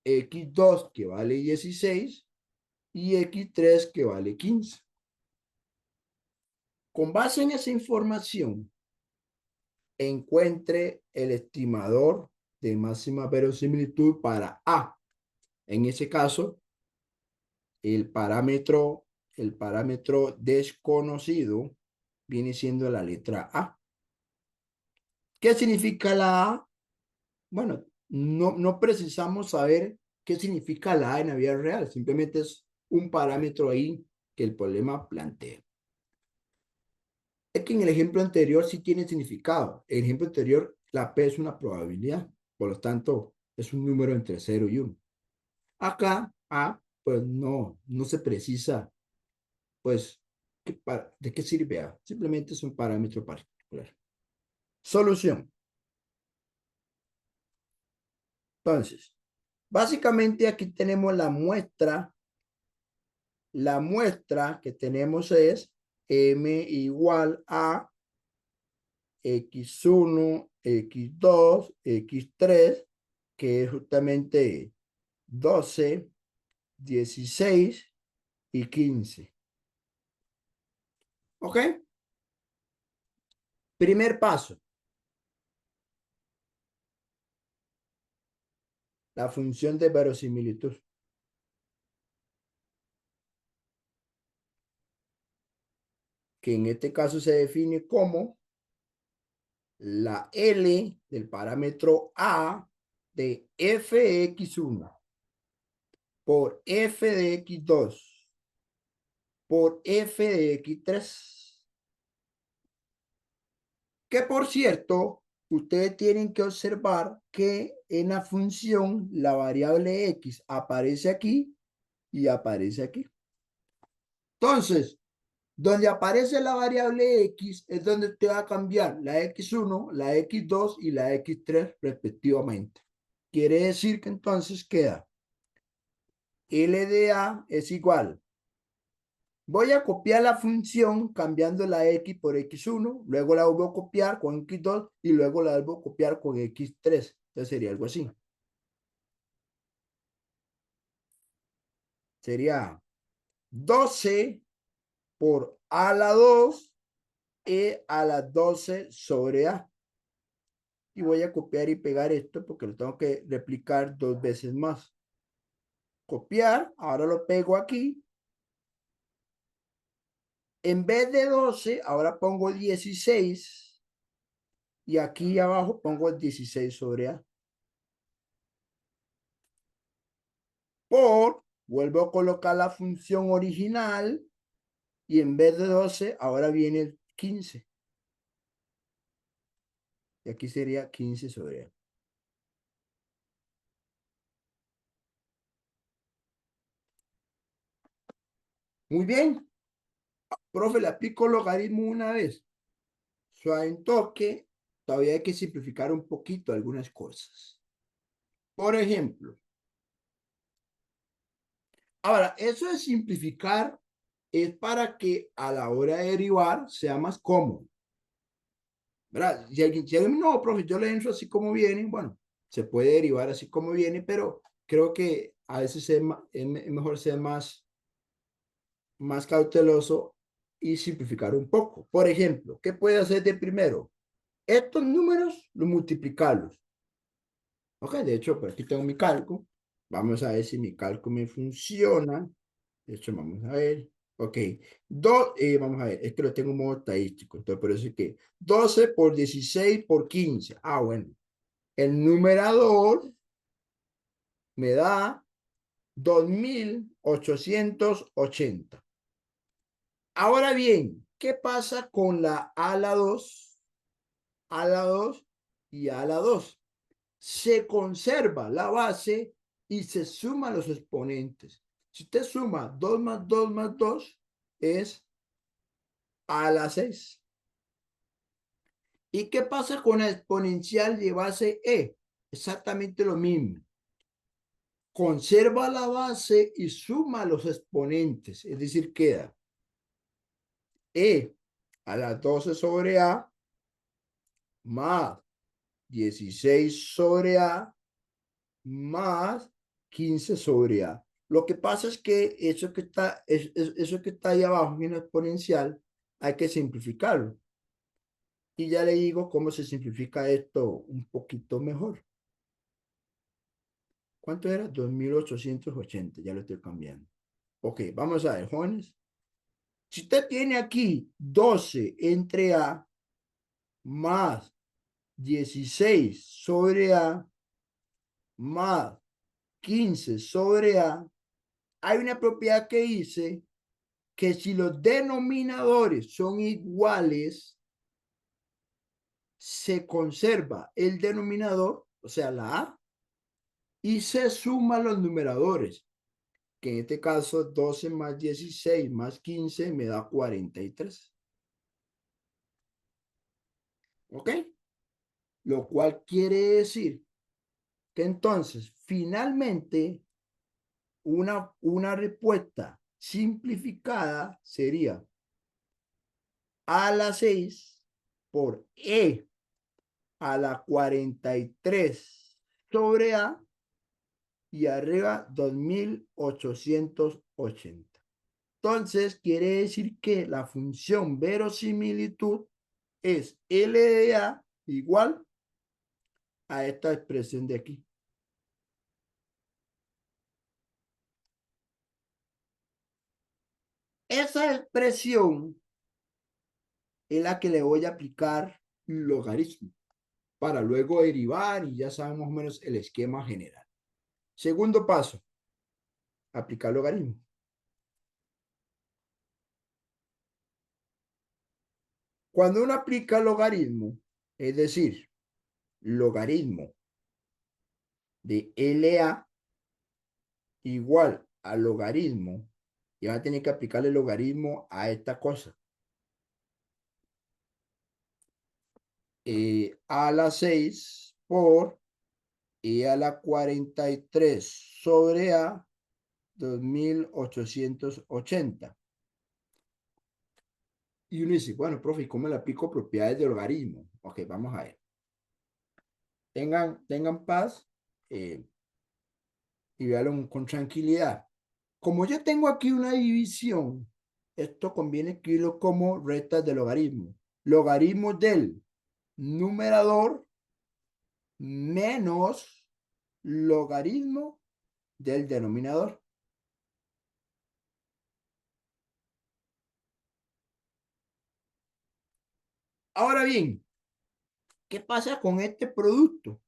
X2 que vale 16 y X3 que vale 15. Con base en esa información, encuentre el estimador de máxima verosimilitud para A. En ese caso, el parámetro desconocido viene siendo la letra A. ¿Qué significa la A? Bueno, no precisamos saber qué significa la A en la vida real, simplemente es un parámetro ahí que el problema plantea. Es que en el ejemplo anterior sí tiene significado. En el ejemplo anterior, la P es una probabilidad, por lo tanto, es un número entre 0 y 1. Acá, A, pues no se precisa, pues, ¿de qué sirve A? Simplemente es un parámetro particular. Solución. Entonces, básicamente aquí tenemos la muestra. La muestra que tenemos es M igual a X1, X2, X3, que es justamente 12, 16 y 15. ¿Ok? Primer paso. La función de verosimilitud. Que en este caso se define como la L del parámetro A de fx1. por f de x2 por f de x3. Que por cierto, ustedes tienen que observar que en la función la variable x aparece aquí y aparece aquí. Entonces, donde aparece la variable x es donde usted va a cambiar la x1, la x2 y la x3 respectivamente. Quiere decir que entonces queda L de A es igual. Voy a copiar la función cambiando la x por x1, luego la vuelvo a copiar con x2 y luego la vuelvo a copiar con x3. Entonces sería algo así. Sería 12 por a la 2 e a la 12 sobre a. Y voy a copiar y pegar esto porque lo tengo que replicar 2 veces más. Copiar, ahora lo pego aquí. En vez de 12, ahora pongo 16. Y aquí abajo pongo 16 sobre a. Por, vuelvo a colocar la función original. Y en vez de 12, ahora viene el 15. Y aquí sería 15 sobre a. Muy bien. Profe, le aplico logaritmo una vez. Suave en toque. Todavía hay que simplificar un poquito algunas cosas. Por ejemplo, ahora, eso de simplificar es para que a la hora de derivar sea más cómodo. ¿Verdad? Si alguien, no, profe, yo le entro así como viene, bueno, se puede derivar así como viene, pero creo que a veces es mejor ser más cauteloso y simplificar un poco. Por ejemplo, ¿qué puede hacer de primero? Estos números, los multiplicarlos. Ok, de hecho, por aquí tengo mi cálculo. Vamos a ver si mi cálculo me funciona. De hecho, vamos a ver. Ok, vamos a ver, es que lo tengo en modo estadístico. Entonces, por eso es que 12 por 16 por 15. Ah, bueno. El numerador me da 2880. Ahora bien, ¿qué pasa con la a la 2, a la 2 y a la 2? Se conserva la base y se suman los exponentes. Si usted suma 2 más 2 más 2 es a la 6. ¿Y qué pasa con la exponencial de base e? Exactamente lo mismo. Conserva la base y suma los exponentes. Es decir, queda e a la 12 sobre a más 16 sobre a más 15 sobre A. Lo que pasa es que eso que está ahí abajo en la exponencial hay que simplificarlo. Y ya le digo cómo se simplifica esto un poquito mejor. ¿Cuánto era? 2880. Ya lo estoy cambiando. Ok, vamos a ver, jóvenes. Si usted tiene aquí 12 entre A más 16 sobre A más 15 sobre A, hay una propiedad que dice que si los denominadores son iguales, se conserva el denominador, o sea, la A, y se suman los numeradores, que en este caso 12 más 16 más 15 me da 43. ¿Ok? Lo cual quiere decir que entonces, finalmente, una respuesta simplificada sería a la 6 por E a la 43 sobre A y arriba 2880. Entonces, quiere decir que la función verosimilitud es L de A igual a esta expresión de aquí. Esa expresión es la que le voy a aplicar logaritmo para luego derivar y ya sabemos más o menos el esquema general. Segundo paso. aplicar logaritmo. Cuando uno aplica logaritmo, es decir, logaritmo de LA igual a logaritmo, y va a tener que aplicarle logaritmo a esta cosa. A la 6 por E a la 43 sobre A 2880. Y uno dice, bueno, profe, ¿y cómo le aplico propiedades de logaritmo? Ok, vamos a ver. Tengan paz y véanlo con tranquilidad. Como yo tengo aquí una división, esto conviene escribirlo como rectas de logaritmo. Logaritmo del numerador menos logaritmo del denominador. Ahora bien, ¿qué pasa con este producto?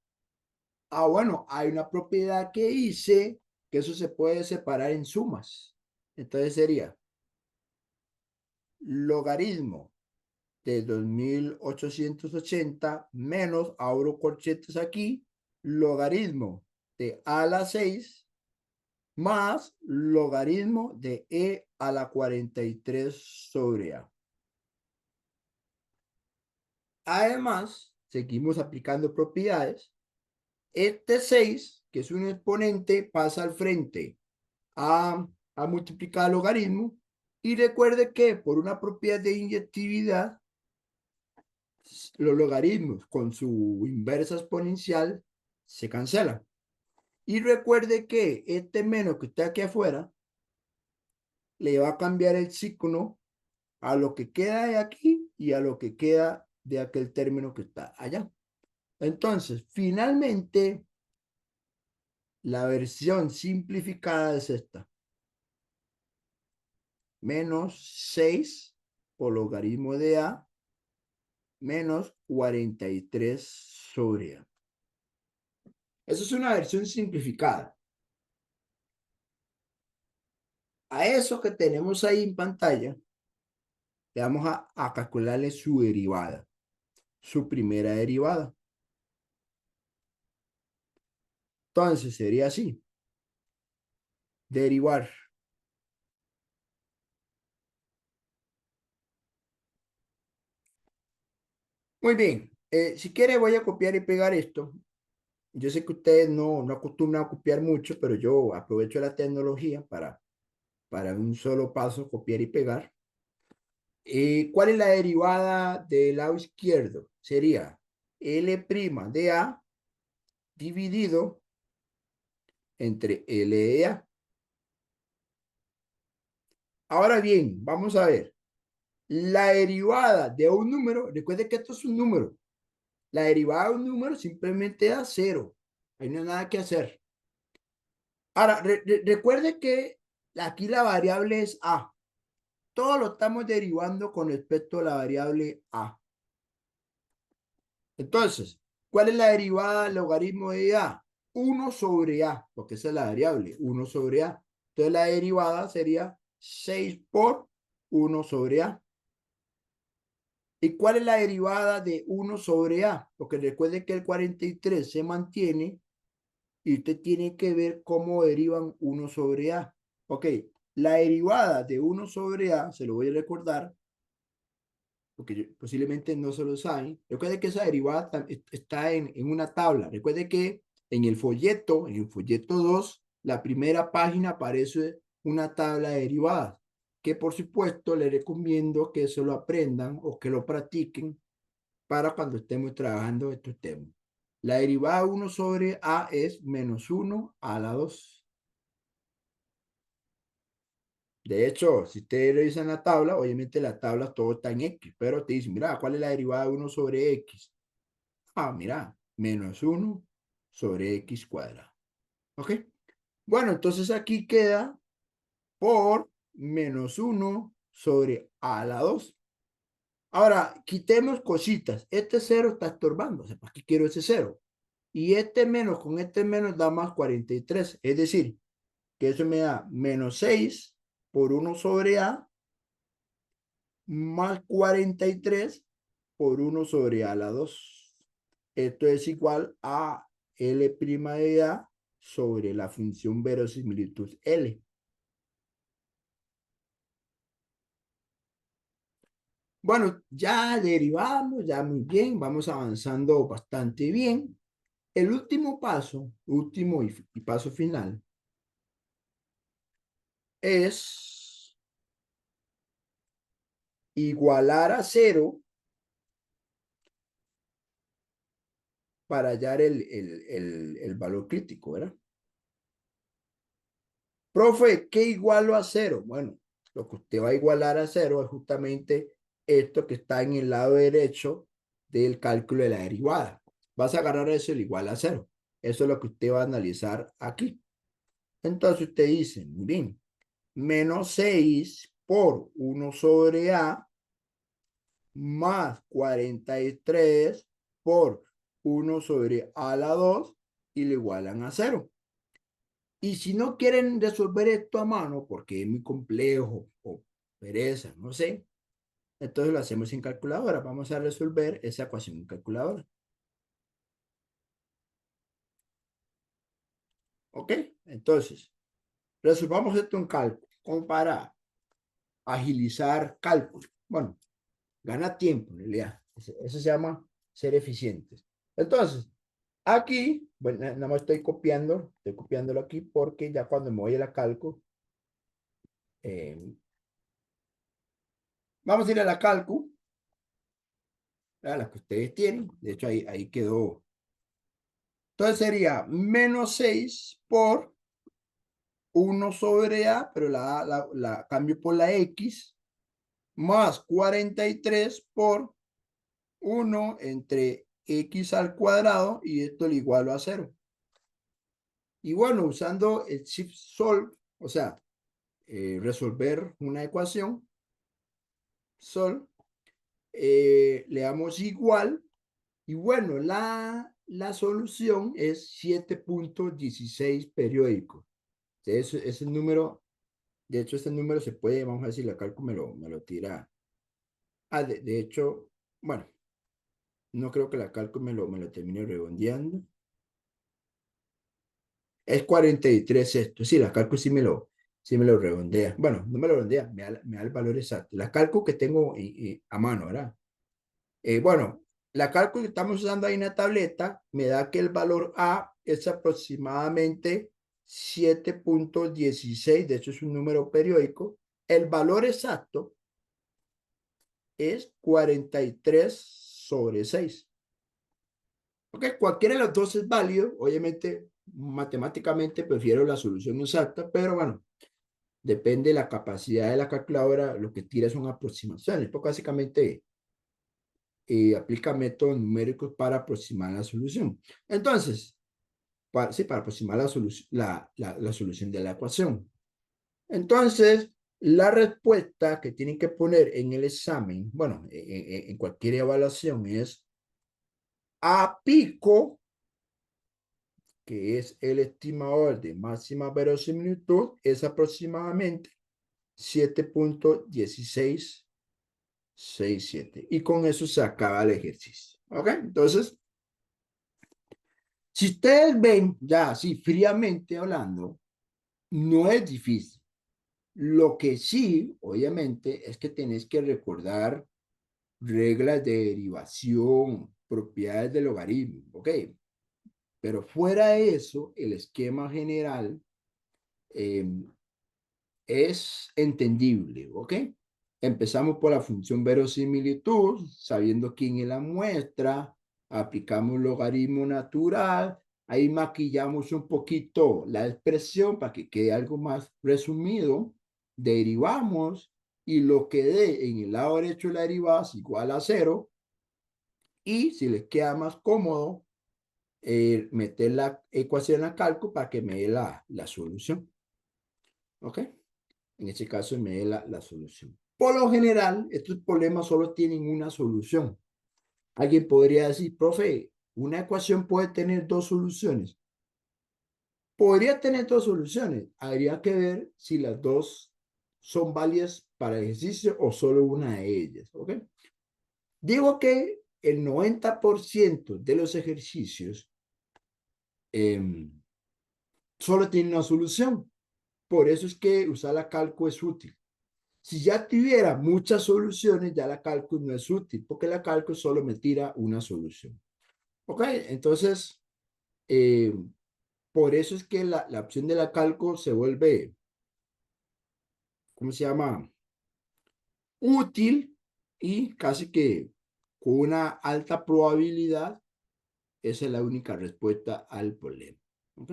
Ah, bueno, hay una propiedad que dice que eso se puede separar en sumas. Entonces sería logaritmo de 2880 menos, abro corchetes aquí, logaritmo de a la 6 más logaritmo de e a la 43 sobre a. Además, seguimos aplicando propiedades. Este 6, que es un exponente, pasa al frente a multiplicar el logaritmo. Y recuerde que por una propiedad de inyectividad, los logaritmos con su inversa exponencial se cancelan. Y recuerde que este menos que está aquí afuera le va a cambiar el signo a lo que queda de aquí y a lo que queda de aquel término que está allá. Entonces, finalmente, la versión simplificada es esta. Menos 6 por logaritmo de A menos 43 sobre A. Eso es una versión simplificada. A eso que tenemos ahí en pantalla, le vamos a calcularle su derivada, su primera derivada. Entonces sería así. Derivar. Muy bien. Si quiere voy a copiar y pegar esto. Yo sé que ustedes no acostumbran a copiar mucho, pero yo aprovecho la tecnología para un solo paso copiar y pegar. ¿Cuál es la derivada del lado izquierdo? Sería L' de A dividido entre L de A. Ahora bien, vamos a ver. La derivada de un número, recuerde que esto es un número. La derivada de un número simplemente da cero. Ahí no hay nada que hacer. Ahora, recuerde que aquí la variable es A. Todo lo estamos derivando con respecto a la variable A. Entonces, ¿cuál es la derivada del logaritmo de A? 1 sobre A, porque esa es la variable, 1 sobre A. Entonces, la derivada sería 6 por 1 sobre A. ¿Y cuál es la derivada de 1 sobre A? Porque recuerde que el 43 se mantiene y usted tiene que ver cómo derivan 1 sobre A. Ok, la derivada de 1 sobre A, se lo voy a recordar, porque posiblemente no se lo saben. Recuerde que esa derivada está en una tabla. Recuerde que en el folleto 2, la primera página aparece una tabla de derivadas, que por supuesto les recomiendo que se lo aprendan o que lo practiquen para cuando estemos trabajando estos temas. La derivada 1 sobre A es menos 1 a la 2. De hecho, si ustedes revisan la tabla, obviamente la tabla todo está en X, pero te dice, mira, ¿cuál es la derivada de 1 sobre X? Ah, mira, menos 1 sobre X cuadrado. ¿Ok? Bueno, entonces aquí queda por menos 1 sobre A a la 2. Ahora, quitemos cositas. Este 0 está estorbando. O sea, ¿para qué quiero ese 0? Y este menos con este menos da más 43. Es decir, que eso me da menos 6 por 1 sobre A más 43 por 1 sobre A a la 2. Esto es igual a L' de A sobre la función verosimilitud L. Bueno, ya derivamos, ya muy bien, vamos avanzando bastante bien. El último paso, último y paso final, es igualar a 0 para hallar el valor crítico, ¿verdad? Profe, ¿qué igualo a 0? Bueno, lo que usted va a igualar a 0 es justamente esto que está en el lado derecho del cálculo de la derivada. Vas a agarrar eso el igual a 0. Eso es lo que usted va a analizar aquí. Entonces usted dice, muy bien, menos 6 por 1 sobre A más 43 por 1 sobre A a la 2 y lo igualan a 0. Y si no quieren resolver esto a mano porque es muy complejo o pereza, no sé, entonces lo hacemos en calculadora. Vamos a resolver esa ecuación en calculadora. ¿Ok? Entonces, resolvamos esto en cálculo, como para agilizar cálculo. Bueno, gana tiempo en realidad. Eso se llama ser eficientes. Entonces, aquí, bueno, nada más estoy copiándolo aquí porque ya cuando me voy a la calco, vamos a ir a la calco, a la que ustedes tienen. De hecho, ahí quedó. Entonces sería menos 6 por 1 sobre A, pero la cambio por la X, más 43 por 1 entre X al cuadrado, y esto lo igualo a 0. Y bueno, usando el shift solve, o sea, resolver una ecuación, solve, le damos igual, y bueno, la solución es 7.16 periódico. Ese número, de hecho, este número se puede, vamos a ver si la cálculo me lo tira. De hecho, bueno, no creo que la cálculo me lo termine redondeando. Es 43 esto. Sí, la cálculo sí me lo redondea. Bueno, no me lo redondea, me da el valor exacto. La cálculo que tengo a mano, ¿verdad? Bueno, la cálculo que estamos usando ahí en la tableta me da que el valor A es aproximadamente 7.16. De hecho es un número periódico. El valor exacto es 43 sobre 6. Ok, cualquiera de los dos es válido. Obviamente, matemáticamente prefiero la solución exacta, pero bueno, depende de la capacidad de la calculadora, lo que tira son aproximaciones, porque básicamente aplica métodos numéricos para aproximar la solución. Entonces, sí, para aproximar la solución de la ecuación. Entonces, la respuesta que tienen que poner en el examen, bueno, en cualquier evaluación es A pico, que es el estimador de máxima verosimilitud, es aproximadamente 7.1667. Y con eso se acaba el ejercicio. ¿Ok? Entonces, si ustedes ven, ya así fríamente hablando, no es difícil. Lo que sí, obviamente, es que tenés que recordar reglas de derivación, propiedades del logaritmo, ¿ok? Pero fuera de eso, el esquema general eh, es entendible, ¿ok? Empezamos por la función verosimilitud, sabiendo quién es la muestra, aplicamos logaritmo natural, ahí maquillamos un poquito la expresión para que quede algo más resumido, derivamos y lo que dé en el lado derecho de la derivada es igual a 0, y si les queda más cómodo, meter la ecuación a cálculo para que me dé la solución, ¿ok? En este caso me dé la solución. Por lo general, estos problemas solo tienen una solución. Alguien podría decir, profe, ¿una ecuación puede tener dos soluciones? Podría tener dos soluciones. Habría que ver si las dos son válidas para el ejercicio o solo una de ellas. ¿Ok? Digo que el 90% de los ejercicios solo tienen una solución. Por eso es que usar la calco es útil. Si ya tuviera muchas soluciones, ya la calco no es útil, porque la calco solo me tira una solución. ¿Ok? Entonces, por eso es que la opción de la calco se vuelve, ¿cómo se llama? Útil y casi que con una alta probabilidad, esa es la única respuesta al problema. ¿Ok?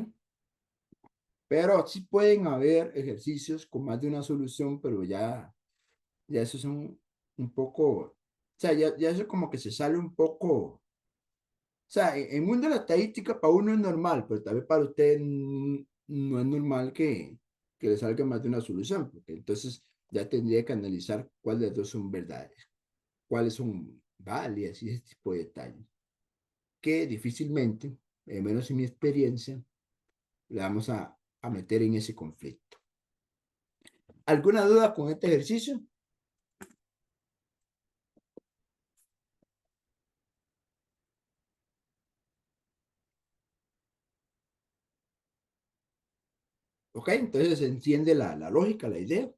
Pero sí pueden haber ejercicios con más de una solución, pero ya eso es un poco, o sea, ya eso como que se sale un poco, o sea, en el mundo de la estadística para uno es normal, pero tal vez para usted no es normal que le salga más de una solución, porque entonces ya tendría que analizar cuáles de las dos son verdades, cuáles son válidas y ese tipo de detalles, que difícilmente, menos en mi experiencia, le vamos a meter en ese conflicto. ¿Alguna duda con este ejercicio? ¿Ok? Entonces se entiende la lógica, la idea.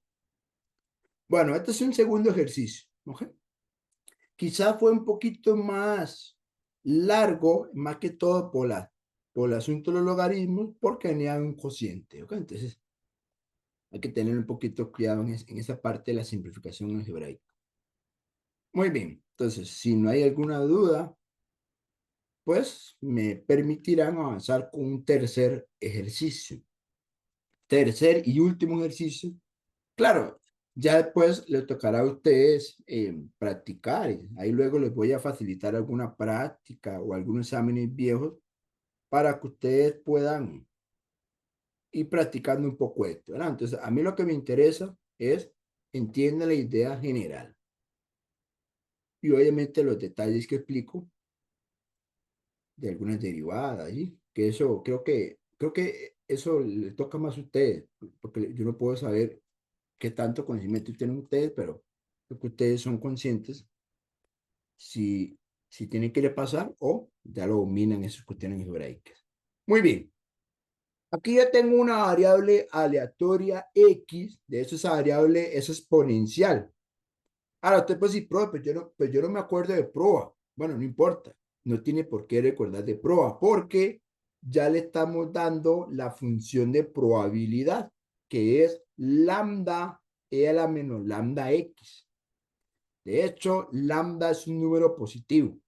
Bueno, este es un segundo ejercicio. ¿Ok? Quizás fue un poquito más largo, más que todo por el asunto de los logaritmos, porque tenía un cociente. ¿Ok? Entonces hay que tener un poquito cuidado en esa parte de la simplificación algebraica. Muy bien. Entonces, si no hay alguna duda, pues me permitirán avanzar con un tercer ejercicio. Tercer y último ejercicio. Claro, ya después le tocará a ustedes practicar. Ahí luego les voy a facilitar alguna práctica o algunos exámenes viejos para que ustedes puedan ir practicando un poco esto, ¿verdad? Entonces, a mí lo que me interesa es entienda la idea general y obviamente los detalles que explico de algunas derivadas, ¿sí? Que eso creo que eso le toca más a ustedes, porque yo no puedo saber qué tanto conocimiento tienen ustedes, pero creo que ustedes son conscientes si, si tienen que repasar o ya lo dominan esas cuestiones algebraicas. Muy bien. Aquí ya tengo una variable aleatoria X, de hecho esa variable es exponencial. Ahora usted puede decir, profe, pues yo no me acuerdo de proa. Bueno, no importa, no tiene por qué recordar de proa, porque ya le estamos dando la función de probabilidad, que es lambda e a la menos lambda X. De hecho, lambda es un número positivo,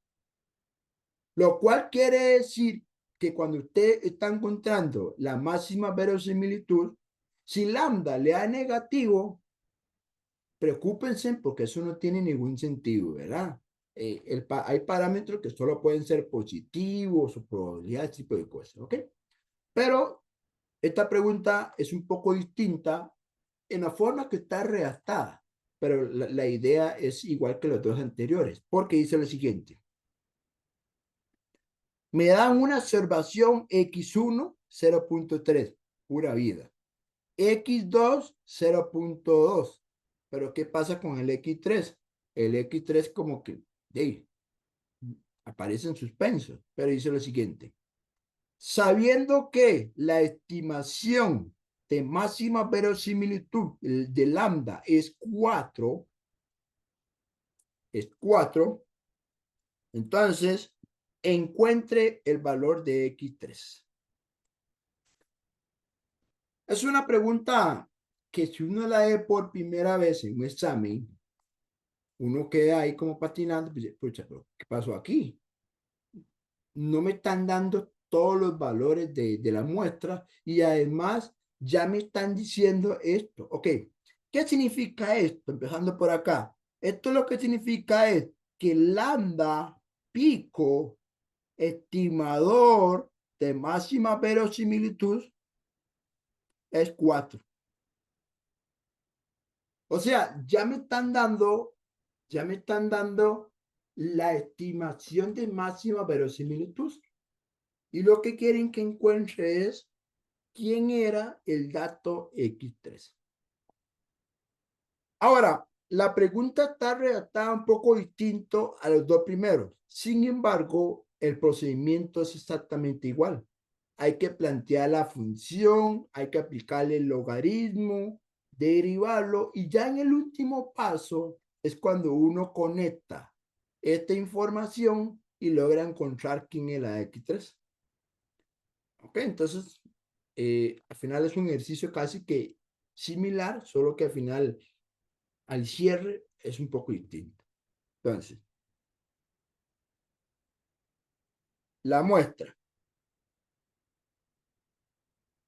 lo cual quiere decir que cuando usted está encontrando la máxima verosimilitud, si lambda le da negativo, preocúpense porque eso no tiene ningún sentido, ¿verdad? Hay parámetros que solo pueden ser positivos o probabilidad, ese tipo de cosas, ¿ok? Pero esta pregunta es un poco distinta en la forma que está redactada, pero la idea es igual que los dos anteriores, porque dice lo siguiente. Me dan una observación X1, 0.3, pura vida. X2, 0.2. Pero ¿qué pasa con el X3? El X3 como que hey, aparece en suspenso, pero dice lo siguiente. Sabiendo que la estimación de máxima verosimilitud de lambda es 4, entonces encuentre el valor de X3. Es una pregunta que si uno la ve por primera vez en un examen, uno queda ahí como patinando, pues, pucha, pero ¿qué pasó aquí? No me están dando todos los valores de la muestra y además ya me están diciendo esto. Ok, ¿qué significa esto? Empezando por acá. Esto lo que significa es que lambda pico estimador de máxima verosimilitud es 4. O sea, ya me están dando la estimación de máxima verosimilitud. Y lo que quieren que encuentre es quién era el dato X3. Ahora, la pregunta está redactada un poco distinto a los dos primeros. Sin embargo, el procedimiento es exactamente igual. Hay que plantear la función, hay que aplicarle el logaritmo, derivarlo y ya en el último paso es cuando uno conecta esta información y logra encontrar quién es la X3. Ok, entonces al final es un ejercicio casi que similar, solo que al final al cierre es un poco distinto. Entonces, la muestra.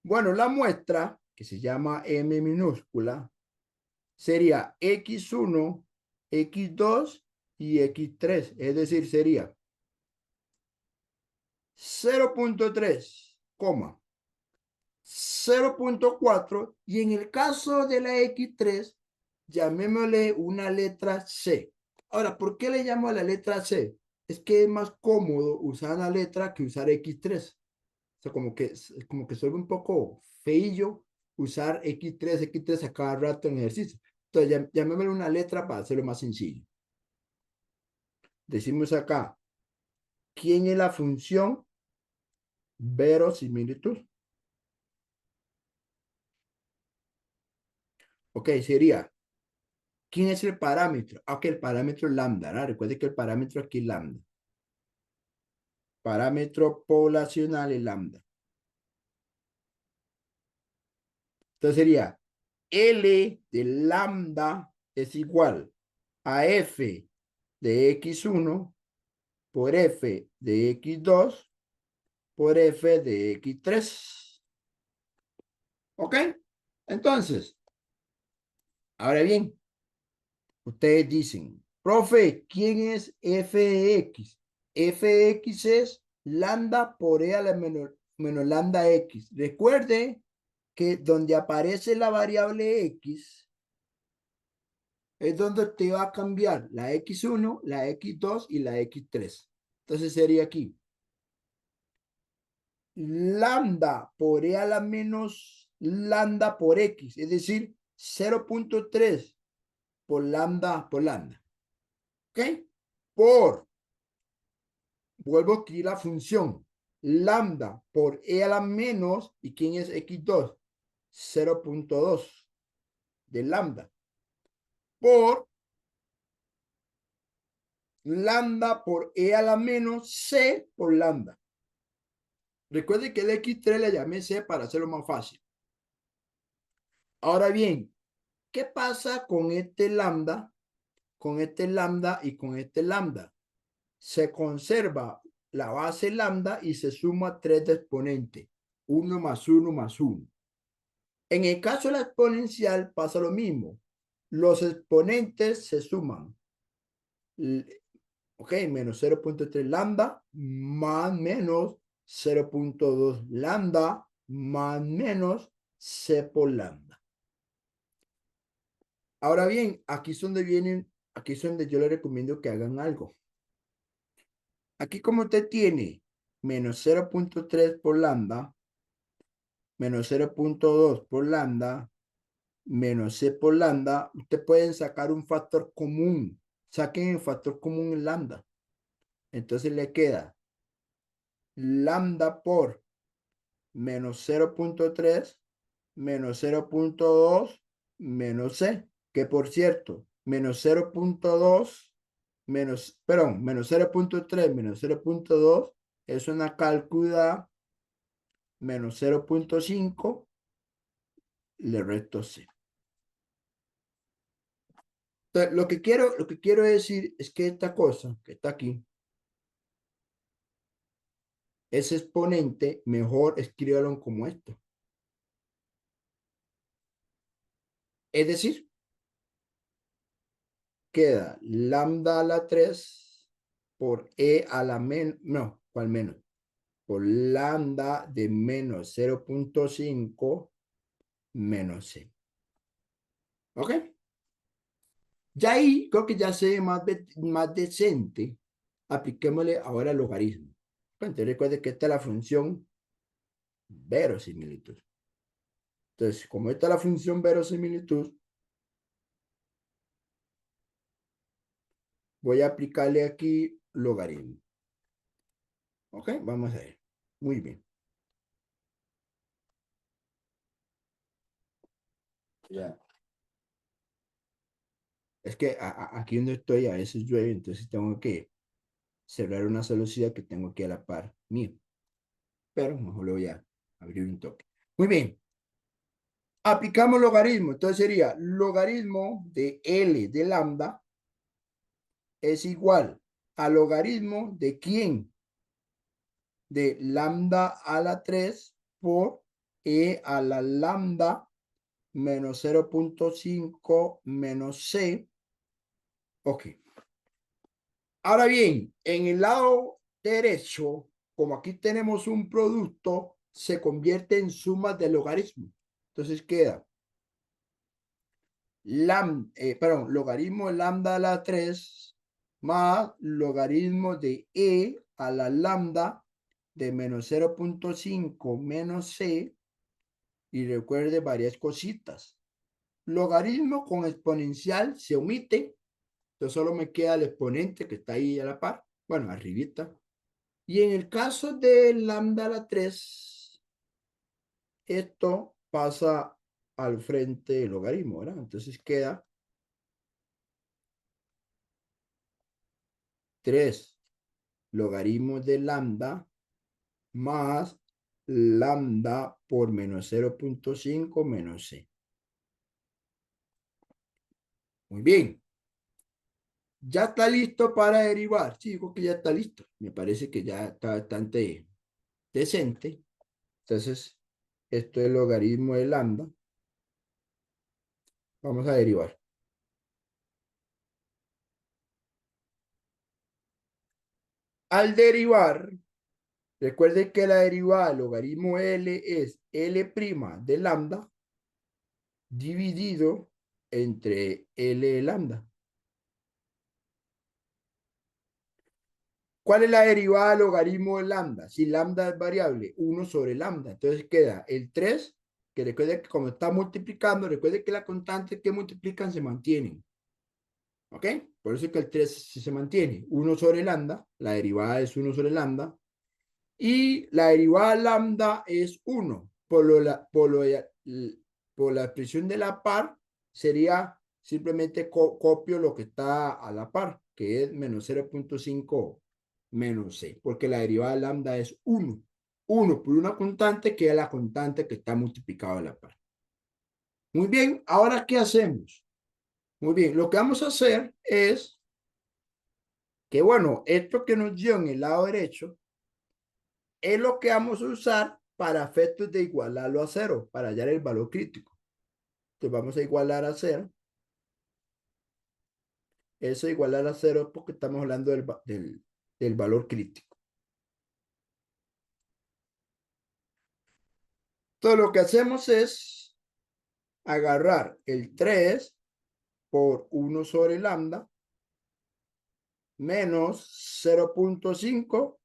Bueno, la muestra, que se llama M minúscula, sería X1, X2 y X3. Es decir, sería 0.3, 0.4 y en el caso de la X3, llamémosle una letra C. Ahora, ¿por qué le llamo a la letra C? Es que es más cómodo usar la letra que usar X3. O sea, como que soy un poco feillo usar X3 a cada rato en ejercicio. Entonces, llamémosle una letra para hacerlo más sencillo. Decimos acá, ¿quién es la función verosimilitud? Ok, sería, ¿quién es el parámetro? Ok, el parámetro es lambda, ¿no? Recuerde que el parámetro aquí es lambda. Parámetro poblacional es lambda. Entonces sería, L de lambda es igual a F de X1 por F de X2 por F de X3. ¿Ok? Entonces, ahora bien, ustedes dicen, profe, ¿quién es f de x? F de x es lambda por e a la menos lambda x. Recuerde que donde aparece la variable x es donde te va a cambiar la x1, la x2 y la x3. Entonces sería aquí lambda por e a la menos lambda por x, es decir, 0.3 por lambda por lambda. ¿Ok? Por, vuelvo a escribir la función, lambda por e a la menos, ¿y quién es x2? 0.2 de lambda por lambda por e a la menos c por lambda. Recuerde que el x3 le llamé c para hacerlo más fácil. Ahora bien, ¿qué pasa con este lambda? Con este lambda y con este lambda. Se conserva la base lambda y se suma 3 de exponente. 1 más 1 más 1. En el caso de la exponencial pasa lo mismo. Los exponentes se suman. Ok, menos 0.3 lambda más menos 0.2 lambda más menos c por lambda. Ahora bien, aquí es donde vienen, aquí es donde yo les recomiendo que hagan algo. Aquí como usted tiene menos 0.3 por lambda, menos 0.2 por lambda, menos c por lambda, usted pueden sacar un factor común. Saquen el factor común en lambda. Entonces le queda lambda por menos 0.3 menos 0.2 menos c, que por cierto, menos 0.2 menos, perdón, menos 0.3 menos 0.2 es una cálcula menos 0.5, le resto c. Entonces, lo que quiero decir es que esta cosa que está aquí, ese exponente, mejor escríbalo como esto. Es decir, queda lambda a la 3 por e a la menos, no, ¿cuál menos? Por lambda de menos 0.5 menos c. ¿Ok? Ya ahí creo que ya se ve más decente. Apliquémosle ahora el logaritmo. Entonces recuerde que esta es la función verosimilitud. Entonces, como esta es la función verosimilitud, voy a aplicarle aquí logaritmo. ¿Ok? Vamos a ver. Muy bien. Ya. Es que aquí donde estoy a veces llueve, entonces tengo que cerrar una velocidad que tengo aquí a la par mío. Pero mejor le voy a abrir un toque. Muy bien. Aplicamos logaritmo. Entonces sería logaritmo de L de lambda es igual a logaritmo de quién? De lambda a la 3 por E a la lambda menos 0.5 menos C. Ok. Ahora bien, en el lado derecho, como aquí tenemos un producto, se convierte en sumas de logaritmo. Entonces queda logaritmo de lambda a la 3 más logaritmo de E a la lambda de menos 0.5 menos C. Y recuerde varias cositas. Logaritmo con exponencial se omite. Entonces solo me queda el exponente que está ahí a la par. Bueno, arribita. Y en el caso de lambda a la 3, esto pasa al frente del logaritmo, ¿verdad? Entonces queda 3 logaritmos de lambda más lambda por menos 0.5 menos c. Muy bien. ¿Ya está listo para derivar? Sí, digo que ya está listo. Me parece que ya está bastante decente. Entonces, esto es el logaritmo de lambda. Vamos a derivar. Al derivar, recuerde que la derivada del logaritmo L es L' de lambda dividido entre L de lambda. ¿Cuál es la derivada del logaritmo de lambda? Si lambda es variable, 1 sobre lambda. Entonces queda el 3, que recuerde que como está multiplicando, recuerde que las constantes que multiplican se mantienen. ¿Ok? Por eso es que el 3 se mantiene. 1 sobre lambda, la derivada es 1 sobre lambda. Y la derivada lambda es 1. Por la expresión de la par, sería simplemente copio lo que está a la par, que es menos 0.5 menos c, porque la derivada lambda es 1. 1 por una constante, que es la constante que está multiplicada a la par. Muy bien, ahora ¿qué hacemos? Muy bien, lo que vamos a hacer es que, bueno, esto que nos dio en el lado derecho es lo que vamos a usar para efectos de igualarlo a cero, para hallar el valor crítico. Entonces vamos a igualar a cero. Eso igualar a cero porque estamos hablando del valor crítico. Entonces lo que hacemos es agarrar el 3 por 1 sobre lambda menos 0.5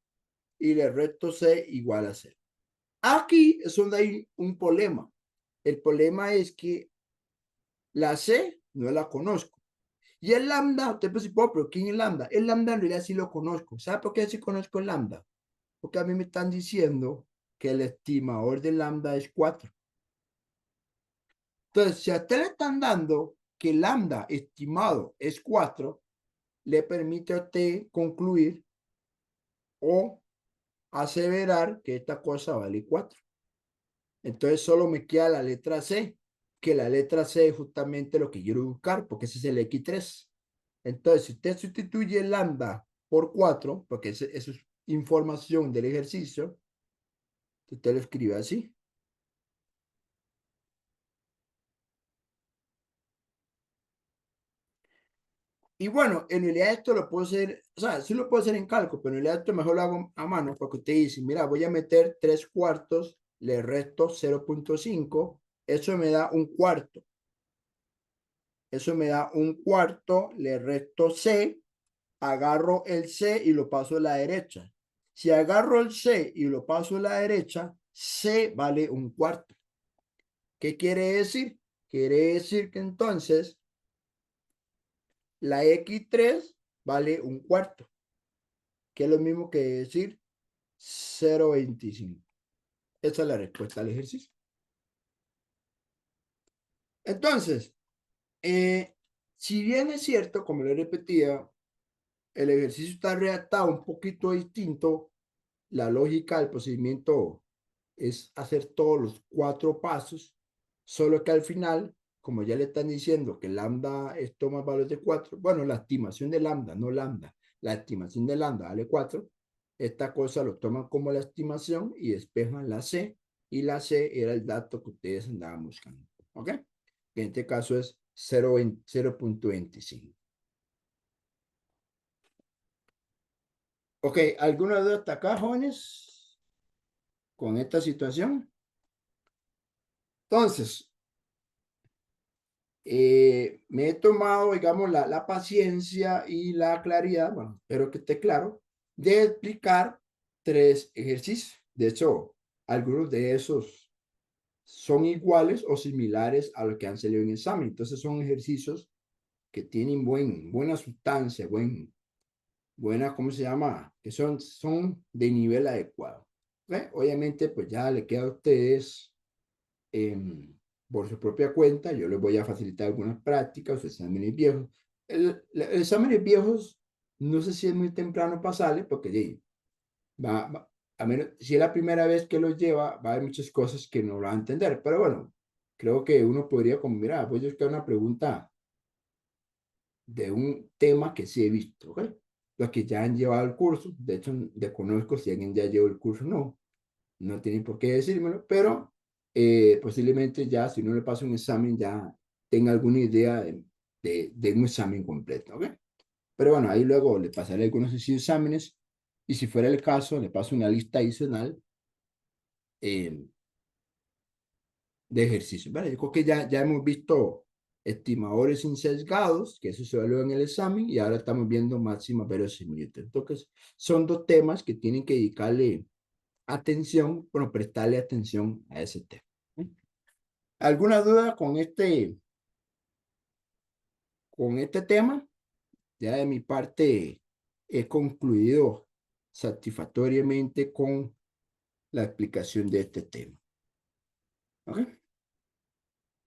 y le resto c igual a 0. Aquí es donde hay un problema. El problema es que la c no la conozco. Y el lambda, usted puede decir, pero ¿quién es lambda? El lambda en realidad sí lo conozco. ¿Sabe por qué sí conozco el lambda? Porque a mí me están diciendo que el estimador de lambda es 4. Entonces, si a usted le están dando que lambda estimado es 4, le permite a usted concluir o aseverar que esta cosa vale 4. Entonces, solo me queda la letra C, que la letra C es justamente lo que quiero buscar, porque ese es el X3. Entonces, si usted sustituye lambda por 4, porque eso es información del ejercicio, usted lo escribe así. Y bueno, en realidad esto lo puedo hacer, o sea, sí lo puedo hacer en cálculo, pero en realidad esto mejor lo hago a mano, porque usted dice, mira, voy a meter 3 cuartos, le resto 0.5, eso me da un cuarto. Eso me da un cuarto, le resto C, agarro el C y lo paso a la derecha. Si agarro el C y lo paso a la derecha, C vale un cuarto. ¿Qué quiere decir? Quiere decir que entonces la X3 vale un cuarto, que es lo mismo que decir 0,25. Esa es la respuesta al ejercicio. Entonces, si bien es cierto, como le repetía, el ejercicio está redactado un poquito distinto, la lógica del procedimiento es hacer todos los 4 pasos, solo que al final, como ya le están diciendo que lambda es toma valores de 4, bueno, la estimación de lambda, no lambda, la estimación de lambda vale 4, esta cosa lo toman como la estimación y despejan la C, y la C era el dato que ustedes andaban buscando, ¿ok? En este caso es 0,25. Ok, ¿alguna duda hasta acá, jóvenes, con esta situación? Entonces, me he tomado, digamos, la paciencia y la claridad, bueno, espero que esté claro, de explicar 3 ejercicios. De hecho, algunos de esos son iguales o similares a lo que han salido en examen. Entonces, son ejercicios que tienen buena sustancia, buena, ¿cómo se llama? Que son de nivel adecuado. Obviamente, pues ya le queda a ustedes por su propia cuenta. Yo les voy a facilitar algunas prácticas, exámenes viejos. Exámenes viejos, no sé si es muy temprano pasarle, porque a menos, si es la primera vez que los lleva, va a haber muchas cosas que no va a entender. Pero bueno, creo que uno podría, como, mira, voy a buscar una pregunta de un tema que sí he visto, ¿ok? Los que ya han llevado el curso, de hecho, desconozco si alguien ya llevó el curso o no, no tienen por qué decírmelo, pero posiblemente ya, si no le pasa un examen, ya tenga alguna idea de un examen completo, ¿ok? Pero bueno, ahí luego le pasaré algunos exámenes y si fuera el caso, le paso una lista adicional eh, de ejercicios, ¿vale? Yo creo que ya hemos visto estimadores insesgados, que eso se evalúa en el examen, y ahora estamos viendo máxima verosimilitud. Entonces, son 2 temas que tienen que dedicarle atención, bueno, prestarle atención a ese tema. ¿Alguna duda con este tema? Ya de mi parte he concluido satisfactoriamente con la explicación de este tema. ¿Ok?